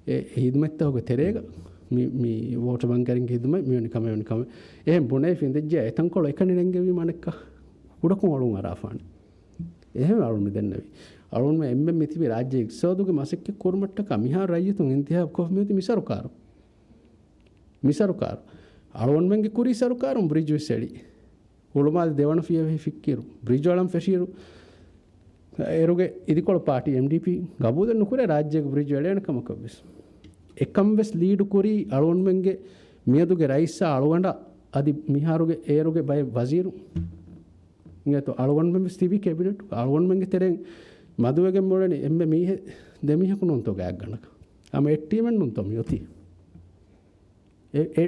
ඒ හිදමෙත්තවගේ තෙරේග මේ වෝටර් බංකරින් හිදුමයි මෙවනි කම එහෙම බොනේ ෆින්දෙජ්ජ එතන් කොල එකනි රංගෙවි මනක්ක උඩකුම් අලුන් අරාෆාන එහෙම අලුන් දෙන්නවි අලුන් මේ එම්මෙ මිතිවි රාජ්‍ය එක්සෝදුගේ මසෙක්ක කොර්මට්ටක මිහා රයිතුන් ඉන්තිහාබ් කොහමෙති මිසරුකාරු අලුන් මෙන්ගේ කුරි සරුකාරුම් බ්‍රිජ් වෙසෙඩි උළුමාද දෙවන ෆිය ෆික්කිරු බ්‍රිජ් වලම් ෆෙෂිරු ඒරුගේ ඉදිකොළ පාටි MDP ගබුදෙන් නුකුරේ රාජ්‍යක බ්‍රිජ් වැඩෙන කමකබස් එකම් වෙස් ලීඩ් කුරි අලුන් මෙන්ගේ මියදුගේ රයිස්සා අලුවඬ අදි මිහාරුගේ ඒරුගේ බය වසීරු ඉංගත අලුවන් මෙන් ස්තිවි කැබිනට් අලුවන් මෙන්ගේ තෙරෙන් මදුවගෙන් මොලනේ එම්බೆ මීහෙ දෙමිහකු නොන්තෝ ගෑක් ගන්නක අම එට්ටීමෙන් නොන්තොම යොති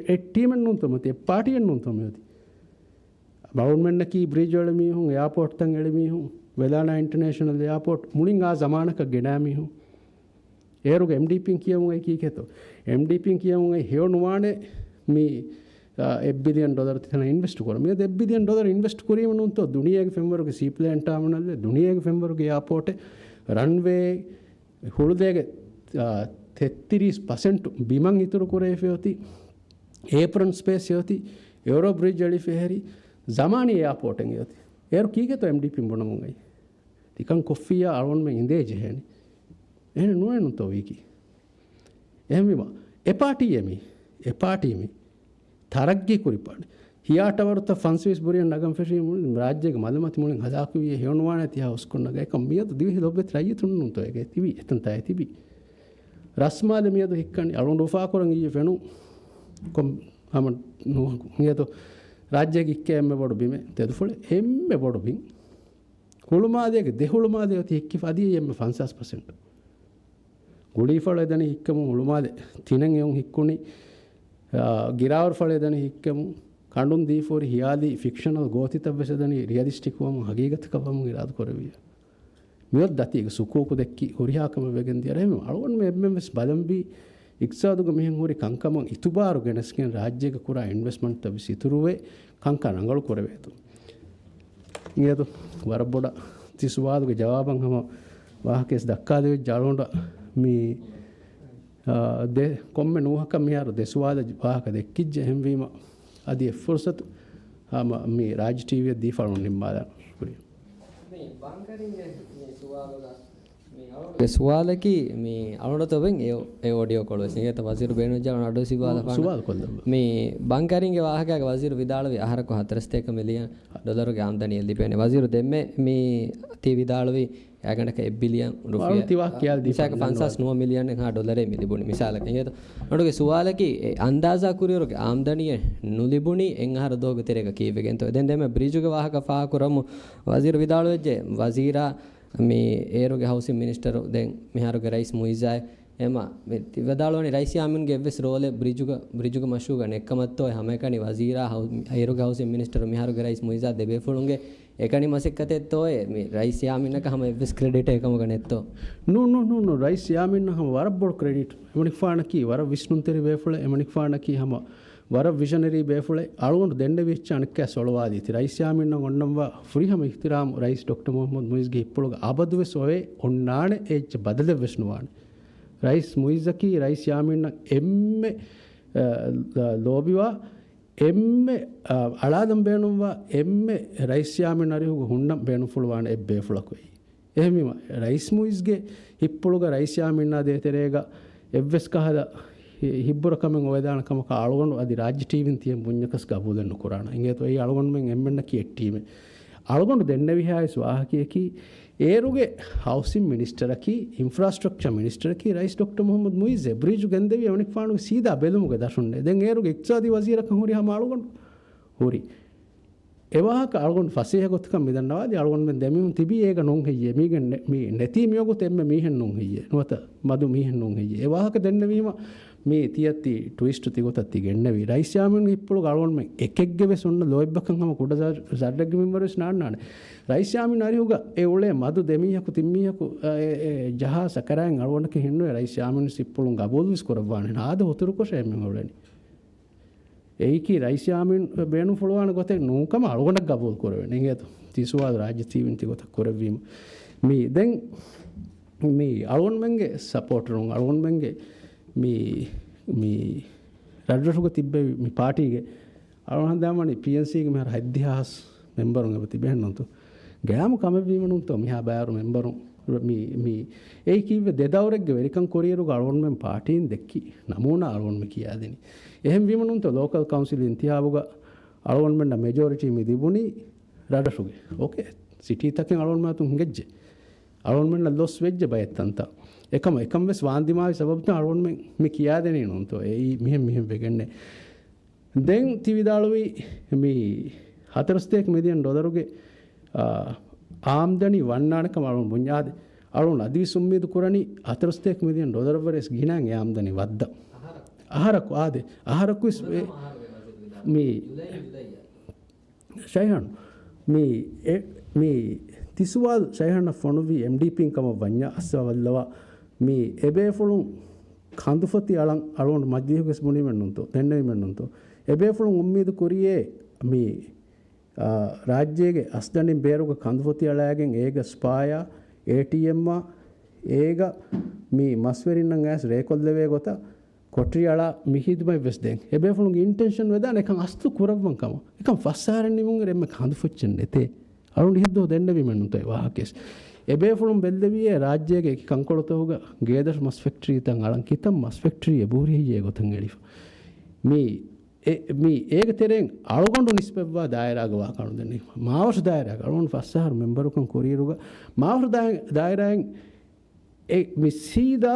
එට්ටීමෙන් නොන්තොම තේ පාටියෙන් නොන්තොම යොති බවුන්මෙන්න කී බ්‍රිජ් වල මිහුන් එයාපෝට් තන් එළි මිහුන් වෙලානා ඉන්ටර්නැෂනල් එයාපෝට් මුලින් ආ සමානක ගෙනා මිහුන් ඒරුගේ MDP කියමුයි කීකෙතෝ MDP කියමුයි හේවනුවානේ මේ $1 billion තිතන ඉන්වෙස්ට් කර මේ $1 billion ඉන්වෙස්ට් කිරීම නුන්තෝ දුනියාගේ ෆෙම්වරුගේ සී ප්ලෑන් ටර්මිනල් දුනියාගේ ෆෙම්වරුගේ එයාපෝට් රන්වේ හුළුදේගේ 33% බිමන් ඉතුරු කරේ ෆෙයති ඒප්‍රන් ස්පේස් යති යුරෝ බ්‍රිජ් වලි ෆෙහෙරි zamaani එයාපෝට් එක යති ඒරු කීකෙතෝ MDP මොනමුයි තිකන් කොෆියා අරොන් මේ ඉඳේ ජෙහෙනි එහෙන නුවේ නුන්තෝ වීකි එහෙම එපාටියමි තරග්ගේ කුරිපාඩ හියාටවරත ෆන්ස්විස් බුරියන් නගම් ෆෙෂි මුලින් රාජ්‍යක මදමති මුලින් හදාකුවිය හේවනුවාන තියා උස්කොන්නග එක මියද දිවි ලොබෙත් රයි තුන්නුන් තෝ එක තිවි එතන තය තිබි රස්මාද මියද හික්කනි අලුන් ඩොෆා කරන් ඊයේ ෆෙනු කොම් හම නෝ මියද රාජ්‍යක ඉක්කේ එම්මෙ බොඩ බිමේ තෙදුෆොල එම්මෙ බොඩ බින් කුළුමාදයක දෙහුළුමාදය ති එක්කි ෆදී එම්මෙ 50% ගුලීෆල එදන හික්කම උළුමාද තිනෙන් යොන් හික්කුනි ಗಿರಾವರ್ ಫಳೆದನಿ ಹಿಕ್ಕಮು ಕಂಡುನ್ ದೀಫೋರಿ ಹಿಯಾದಿ ಫಿಕ್ಷನಲ್ ಗೋತಿತವ್ವೆಸದನಿ ರಿಯಲಿಸ್ಟಿಕ್ ವಮ ಹಗೀಗತಕವಮ ಇರಾದ ಕೊರವಿಯ ಮಿಯೊದ್ ದತಿಗ ಸುಕೋಕು ದೆಕ್ಕಿ ಹೊರಿಹಾಕಮ ವೆಗೆಂದಿ ಅರೆ ಅಳವನ್ ಮೆ ಎಮ್ಎಂಎಸ್ ಬದಂಬಿ ಇಕ್ಸಾದುಗ ಮಿಹೆಂ ಹೊರಿ ಕಂಕಮ ಇತುಬಾರು ಗೆಣಸ್ಕೆನ್ ರಾಜ್ಯಗ ಕುರ ಇನ್ವೆಸ್ಟ್ಮೆಂಟ್ ತಬಿಸಿ ಇತುರುವೆ ಕಂಕ ನಂಗಳು ಕೊರವೇತು ಇಂಗೇದು ವರಬೊಡ ತಿಸುವಾದುಗ ಜವಾಬಂ ಹಮ ವಾಹಕೆಸ್ ದಕ್ಕಾದೆ ಜಾಳೊಂಡ ಮೀ ದೆ ಕೊಮ್ಮೆ ನೂಹಕ ಮಿಯಾರು ದೆಸುವಾದ ವಾಹಕ ದೆಕ್ಕಿಜ್ಜ ಹೆಂವೀಮ ಅದಿ ಫುರ್ಸತ್ ಆಮ ಮಿ ರಾಜ್ ಟಿವಿಯ ದೀಫಾಳು ನಿಮ್ಮಾದ ಸುವಾಲಕಿ ಮೀ ಅವಳತೊಬೆಂ ಎ ಆಡಿಯೋ ಕೊಳವೆ ಸಿಂಗತ ವಜೀರ್ ಬೇನುಜ ಅಡೋ ಸಿವಾಲ ಸುವಾಲ ಕೊಲ್ಲ ಮೀ ಬಂಕರಿಂಗೆ ವಾಹಕ ವಜೀರ್ ವಿದಾಳವಿ ಆಹಾರಕ 4 ಮಿಲಿಯನ್ ಡಾಲರ್ಗೆ ಆಮದನಿ ಎಲ್ಲಿ ಬೇನೆ ವಜೀರ್ ದೆಮ್ಮೆ ಮೀ ತಿ ವಿದಾಳವಿ ಯಾಗಣಕ $1 ಬಿಲಿಯನ್ ರುಪಿಯ ತಿವಾ ಕ್ಯಾಲ್ ದಿಸಾಕ 59 ಮಿಲಿಯನ್ ಡಾಲರ್ ಮಿಲಿಬುನಿ ಮಿಸಾಲಕ ಇಂಗೇತ ನಡುಗೆ ಸುವಾಲಕಿ ಅಂದಾಜಾ ಕುರಿಯರುಗೆ ಆಮದನಿಯ ನುಲಿಬುನಿ ಎಂಗಾರ ದೋಗ ತೆರೆಗ ಕೀವೆಗೆಂತ ದೆನ್ ದೆಮ್ಮೆ ಬ್ರಿಜುಗೆ ವಾಹಕ ಫಾ ಕುರಮು ವಜೀರ್ ವಿದಾಳವೆಜ್ಜೆ ವಜೀರಾ මේ ඒරුගේ හවුසින් මිනිස්ටර් දැන් මිහාරුගේ රයිස් මුයිසායි එම මේ තිවදාලෝනි රයිස් යාමින්ගේ එවස් රෝලේ බ්‍රිජුග මෂූග නෙක්කමත්තෝ හැමකණි වසීරා ඒරුගේ හවුසින් මිනිස්ටර් මිහාරුගේ රයිස් මුයිසා දෙබේ ෆුලුන්ගේ එකණි මසෙක්කතෙත්තෝ මේ රයිස් යාමින්නක හැම එවස් ක්‍රෙඩිට් එකම ගනෙත්තෝ නෝ රයිස් යාමින්න හැම වරබ්බොඩ් ක්‍රෙඩිට් එමනික් ෆානකි වර විෂ්ණුන් තෙරි වේෆුල එමනික් ෆානකි හැම ವರ ವಿಷನರಿ ಬೇಫುಳೆ ಅಳುಗೊಂಡು ದಂಡ ವೆಚ್ಚ ಅಣಕ್ಕೆ ಸೊಳವಾದೀತಿ ರೈಸ್ ಯಾಮಿನ್ನ ಒಣ್ಣಂವ ಫ್ರೀ ಹಮ ಇಖ್ತಿರಾಮ್ ರೈಸ್ ಡಾಕ್ಟರ್ ಮೊಹಮ್ಮದ್ ಮುಯಿಸ್ಗೆ ಇಪ್ಪುಳುಗ ಆಬದುವೆ ಸೊವೆ ಒಣ್ಣಾಣೆ ಎಚ್ಚ ಬದಲೆ ವೆಸ್ನುವಾಣೆ ರೈಸ್ ಮುಯಿಜಕಿ ರೈಸ್ ಯಾಮಿನ್ನ ಎಮ್ಮೆ ಲೋಬಿವಾ ಎಮ್ಮೆ ಅಳಾದಂ ಬೇಣುವ ಎಮ್ಮೆ ರೈಸ್ ಯಾಮಿನ್ನ ಅರಿಹುಗ ಹುಣ್ಣಂ ಬೇಣು ಫುಳುವಾಣೆ ಬೇಫುಳಕೊಯ್ ಎಹಮಿಮ ರೈಸ್ ಮುಯಿಸ್ಗೆ ಇಪ್ಪುಳುಗ ರೈಸ್ ಯಾಮಿನ್ನ ದೇತೆರೇಗ ಎವ್ವೆಸ್ ಕಹದ ಹಿಬ್ಬರ ಕಮೆಂ ಒಯದಾನ ಕಮಕ ಅಳಗೊಂಡು ಅದಿ ರಾಜ್ಯ ಟಿವಿನ್ ತಿಯ ಮುඤ್ಞಕಸ್ ಗಬುದನ್ನು ಕುರಾಣ ಇಂಗೇತು ಈ ಅಳಗೊಂಡು ಮೆಂ ಎಮ್ಮೆನ್ನಕಿ ಎಟ್ಟೀಮೆ ಅಳಗೊಂಡು ದೆನ್ನವಿ ಹಾಯಸ್ ವಾಹಕಿಯಕಿ ಏರುಗೆ ಹೌಸಿಂಗ್ ಮಿನಿಸ್ಟರಕಿ ಇನ್ಫ್ರಾಸ್ಟ್ರಕ್ಚರ್ ಮಿನಿಸ್ಟರಕಿ ರೈಸ್ ಡಾಕ್ಟರ್ ಮೊಹಮ್ಮದ್ ಮುಯಿಜೆ ಬ್ರಿಜ್ ಗಂದೆವಿ ಅವನಿಗೆ ಫಾಣು ಸೀದಾ ಬೆಲುಮುಗೆ ದಶುಂಡೆ ದೆನ್ ಏರುಗೆ ಇಕ್ಸಾದಿ ವಜೀರಕ ಹುರಿ ಹಮ ಅಳಗೊಂಡು ಹುರಿ එවාහක අල්ගොන් ෆසේහ ගොත්කම් මිදන්නවාද අල්ගොන් මෙන් දෙමියුන් තිබී ඒක නොන් හෙయ్యේ මීගෙන් මේ නැති මියගොත එම්ම මීහෙන් නොන් හෙయ్యේ නොත මදු මීහෙන් නොන් හෙయ్యේ එවාහක දෙන්නවීම මේ තියත්ති ට්විස්ට් තිගොතත්ති ගෙන්නවි රයිස් යාමෙන් ඉප්පුළු අල්ගොන් මෙන් එකෙක්ගේ වෙස් ඔන්න ලොයිබ්බකන් හම කුඩ සඩග්ග මෙම්බර්ස් නාන්නානේ රයිස් යාමෙන් අරිහුග ඒ උලේ මදු දෙමියහකු තිම්මියහකු ජහා සකරයන් අල්ගොන්ක හින්නුවේ රයිස් යාමෙන් ඉප්පුළුන් ගබෝල්විස් කරවවානේ නාද හොතුරු කොෂේ මෙන් උලේනි ඒකි රයිස් යාමින් බේනු ෆොලෝවාන ගොතේ නූකම අලුගොඩක් ගබෝල් කරවෙන නේද තිසුවාද රාජ්‍ය තීවින් තිගොත කරවීම මේ දැන් මේ අලුගොන් මෙන්ගේ සපෝටරුන් අලුගොන් මෙන්ගේ මේ රජරසුක තිබ්බේ මේ පාටිගේ අරුණ හන්දාමනි PNC ගේ මෙහර හද්දිහාස් මෙම්බරුන් එබ තිබෙන්නන්තු ගෑම කමවීමනුන්තු මිහා බෑරු මෙම්බරුන් මේ ඒ කිව්වේ දෙදවරෙක්ගේ වෙරිකන් කොරියරු ගලවන්මෙන් පාටීන් දෙක්කි නමූන අරුවන්ම කියා දෙනි එහෙම වීමනුන්තු ලෝකල් කවුන්සිල් ඉන්තිහාවුග අරුවන්මෙන් මෙජොරිටි මි දිබුනි රජරසුගේ ඕකේ සිටි තකෙන් අරුවන්මතුන් ගෙජ්ජේ අරුවන්මෙන් ලොස් වෙජ්ජ බයත්තන්ත එකම වෙස් වාන්දිමාවි සබබත අරුවන්මෙන් මේ කියා දෙනි නුන්තු ඒ මෙහෙම වෙගන්නේ දැන් තිවිදාලුවි මේ $4 මිලියන් ගේ ආම්දනි වන්නානකම අරුණ බුඤ්ඤාද අරුණ අදිවිසුම්මීදු කුරණි $4 මිලියන් වරස් ගිනාන් ආම්දනි වද්ද ආහාරක ආදේ ආහාරකුස් මේ ශයහන් මේ තිසුවල් ශයහන ෆොනුවි MDP කම වඤ්ඤා අස්සවල්ලවා මේ එබේෆුලුන් කඳුෆති අලන් අරුණ මජ්ජිහුගස් මුනිමෙන්නුන්තෝ දෙන්නෙමෙන්නුන්තෝ එබේෆුලුන් උම්මීදු කුරියේ මේ ರಾಜ್ಯಗೆ ಅಸ್ದನಿ ಬೇರುಗ ಕಂದುಫತಿ ಅಳಾಗೆನ್ ಏಗ ಸ್ಪಾಯ ATM ಏಗ ಮೀ ಮಸ್ವೆರಿನ್ನಂ ಆಸ್ ರೇಕೊಲ್ಲೆವೆ ಗೊತ ಕೊಟ್ರಿ ಅಳ ಮಿಹಿದ್ಮೈ ವೆಸ್ದೆನ್ ಎಬೇಫುಳುಂ ಇಂಟೆನ್ಷನ್ ವೆದಾನ එකන් අස්තු කුරවම් කම එකන් ෆස්සාරන් නිමුන් රෙම්ම ಕಂದುಫುಚ್ಚನ್ ನೆತೆ ಅರುಣ್ ಹಿದ್ದು ದೆಂಡವಿ ಮೆನ್ನುಂತೈ ವಾಹಕೆಸ್ ಎಬೇಫುಳುಂ ಬೆಲ್ಲೆವಿಯೆ ರಾಜ್ಯಗೆ ಕಂಕೊಳತೋಗ ಗೇದರ್ ಮಸ್ ಫ್ಯಾಕ್ಟರಿ ತಂ ಅಳಂ ಕಿತಂ ಮಸ್ ಫ್ಯಾಕ್ಟರಿ ಎಬೂರಿಯೆ ಗೊತಂ ಎಳಿಫ ಮೀ ಏಗ ತೆರೆಂ ಅಳಗೊಂಡು ನಿಸ್ಪೆವ್ವಾ ದಾಯರಾಗ ವಾಕಣು ದೆನ್ನಿ ಮಾವಶ ದಾಯರಾಗ ಅಳಗೊಂಡು ಫಸ್ಸಾರು ಮೆಂಬರುಕಂ ಕೊರಿಯರುಗ ಮಾವಶ ದಾಯರಾಯಂ ಮಿ ಸೀದಾ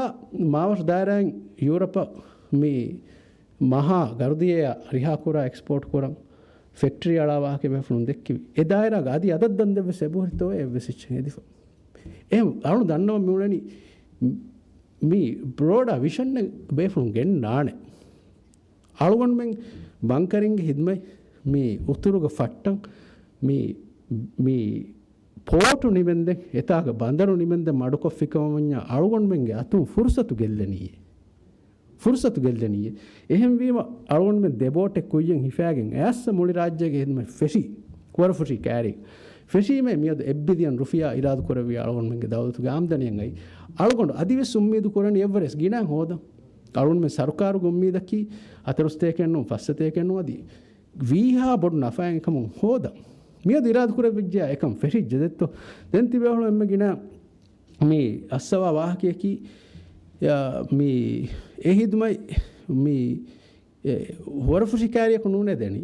ಮಾವಶ ದಾಯರಾಯಂ ಯೂರೋಪ ಮೀ ಮಹಾ ಗರ್ದಿಯ ರಿಹಾಕುರ ಎಕ್ಸ್ಪೋರ್ಟ್ ಕೊರಂ ಫ್ಯಾಕ್ಟರಿ ಅಳವಾಕೆ ಬೆಫ್ಲುಂ ದೆಕ್ಕಿವಿ ಎ ದಾಯರಾಗ ಅದಿ ಅದದ್ದಂದೆ ಸೆಬುರಿತೋ ಎವ್ವೆಸಿಚ್ ಎದಿಫ ಎಂ ಅಳු දන්නව මිউලනි ಮೀ ಬ್ರೋಡ ವಿಷನ್ ಬೆಫ್ಲುಂ ಗೆನ್ ನಾಣೆ අලුවන්මෙන් බංකරින්ගේ හිදමයි මේ උතුරුග ෆට්ටන් මේ පෝටු නිබෙන්දෙන් එතාග බඳරු නිබෙන්ද මඩුකොෆ්ෆිකමඤ්ඤ අලුවන්මෙන්ගේ අතුන් ෆුර්සතු ගෙල්ලනීය එහෙම වීම අලුවන්මෙන් දෙබෝටෙක් කුයියෙන් හිෆෑගෙන් ඇස්ස මුලි රාජ්‍යයේ හිදමයි ෆෙෂි කොරෆුෂි කෑරි ෆෙෂීමේ මියද එබ්බිදියන් රුෆියා ඉරාදු කරවි අලුවන්මෙන්ගේ දවලතුගේ ආම්දනියෙන් අයි අලුගොඬ අදිවෙස් උම්මීදු කරණ එවරස් ගිනාන් හොදම් අරුණ මේ සරුකාරු ගොම්මීදකි අතරස්තේකෙන්නු ෆස්සතේකෙන්නු අදී වීහා බොඩු නෆයන් එකම හොදම් මිය දිරාදු කර විජ්ජා එකම් ෆෙරිජ් දෙත්තෝ දැන් තිබෙහොල එම්ම ගින මේ අස්සවා වාහකයකි මේ එහිදුමයි මේ හොරෆුෂිකාරියක නුනේ දෙනි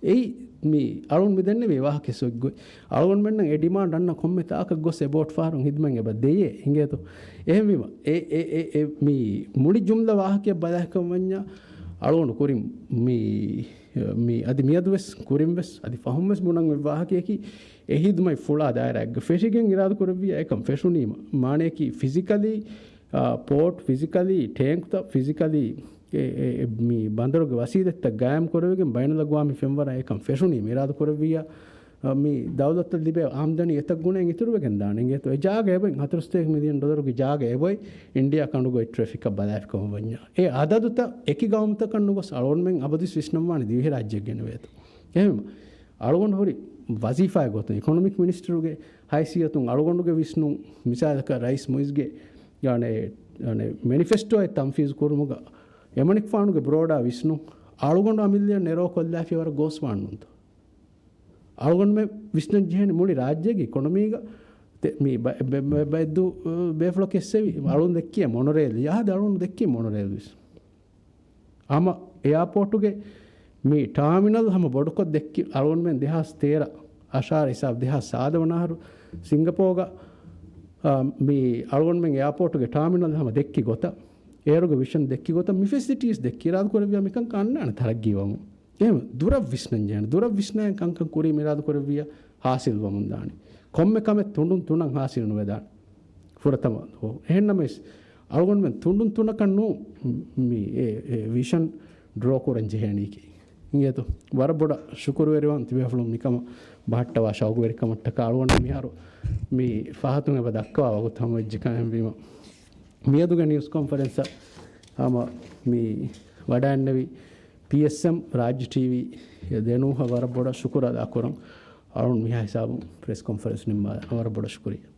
එයි මේ අරුණ මෙදන්නේ මේ වාහකේ සොග්ගොයි අරුණ මෙන්න ඒ ඩිමාන්ඩ් අන්න කොම්මෙ තාක ගොස් එබෝට් ෆාරුන් හිදමන් එබ දෙයේ හිඟේතෝ එහෙම වීම ඒ මේ මුඩි ජුම්ලා වාහකේ බදහකම් වඤ්ඤා අරුණ කුරින් මේ අදි මියදුවස් කුරින් වෙස් අදි ෆහම්ස් මුණන් වාහකේකි එහිදමයි ෆුලා දායරක් ෆෙෂිගෙන් ඉරාදු කරවිය එකම් ෆෙෂුනීම මානේකි ෆිසිකලි පෝට් ෆිසිකලි ටැන්ක් ත ෆිසිකලි මේ බන්දරගේ වසීදත්ත ගායම් කරවෙගෙන් බයින ලගවාමි ෆෙම්වර එකම් ෆෙෂුනීම ඉරාදු කරවිය මේ දවලත් ලිබේ ආම්දනි එතක් ගුණෙන් ඉතුරු වෙගෙන් දානෙන් ඒතෝ ඒ ජාගේ එබෙන් $4 මිලියන් ගේ ජාගේ එබොයි ඉන්දියා කණුගොයි ට්‍රැෆික් බදාෆ්කම වඤ්ඤා ඒ අදදුත එකි ගාමත කණුගොස් අලොන්මෙන් අබදිස් විශ්නම්මානි දිවිහ රාජ්‍යයක් ගෙන වේත එහෙම අලොන් හොරි වසීෆා ගොතන ඉකොනොමික් මිනිස්ටරුගේ හයිසියතුන් අලොගොන්ඩුගේ විශ්නු මිසාලක රයිස් මොයිස්ගේ යane මැනිෆෙස්ටෝ එක තම්ෆීස් කුරුමුග එමනික් ෆානුගේ බ්‍රෝඩා විශ්නු අලොගොන්ඩු මිලියන් නෙරෝ කොල්ලාෆි වර ගෝස් වන්නොන්ත අලුගොන් මේ විශ්න ජීහනේ මුලි රාජ්‍යයේ ඉකොනොමීග මේ බෙද්දු බේෆ්ලොක් එස්සෙවි අලුන් දෙක්කිය මොනරේල් යහද අලුන් දෙක්කිය මොනරේල් විස් ආම එයාපෝටුගේ මේ ටර්මිනල් හැම බොඩකොත් දෙක්කි අලුන් මෙන් 2013 අශාර හිසාබ් 2007 සිංගපෝග මේ අලුන් මෙන් එයාපෝටුගේ ටර්මිනල් හැම දෙක්කි ගොත ඒරුගේ විෂන් දෙක්කි ගොත මි ෆැසිලිටිස් දෙක්කි රාදු කරවිය මිකන් කන්නන තරක් ගිවමු එහෙම දුර විශ්නංජන දුර විශ්නයන් කංකන් කුරි මිරාදු කරවිය හාසිල් වමුන්දානි කොම්මෙ කමෙ තුඬුන් තුනන් හාසිල් නොවේදාන ෆුරතම හෝ එහෙන්නම අලුගොන් මෙන් තුඬුන් තුනකන් නු මේ ඒ විෂන් ඩ්‍රෝ කරන් ජෙහණීකි ඉංගේතෝ වර බොඩ ಶುಕ್ರು වෙරවන් තිබෙෆලුම් නිකම බහට්ටවා ශෞක වෙරිකමට්ට කාලුවන් මිහාරෝ මේ ෆහතුන් එබ දක්වා වගොත් හම වෙජ්ජකම් වීම මියදුගේ නිවුස් කොන්ෆරන්ස් ආම මේ වඩන්නවි PSM राज्य टीवी देनु हमारा बड़ा शुक्र अदा करूँ और मियाँ हिसाब प्रेस कॉन्फ्रेंस में हमारा बड़ा शुक्रिया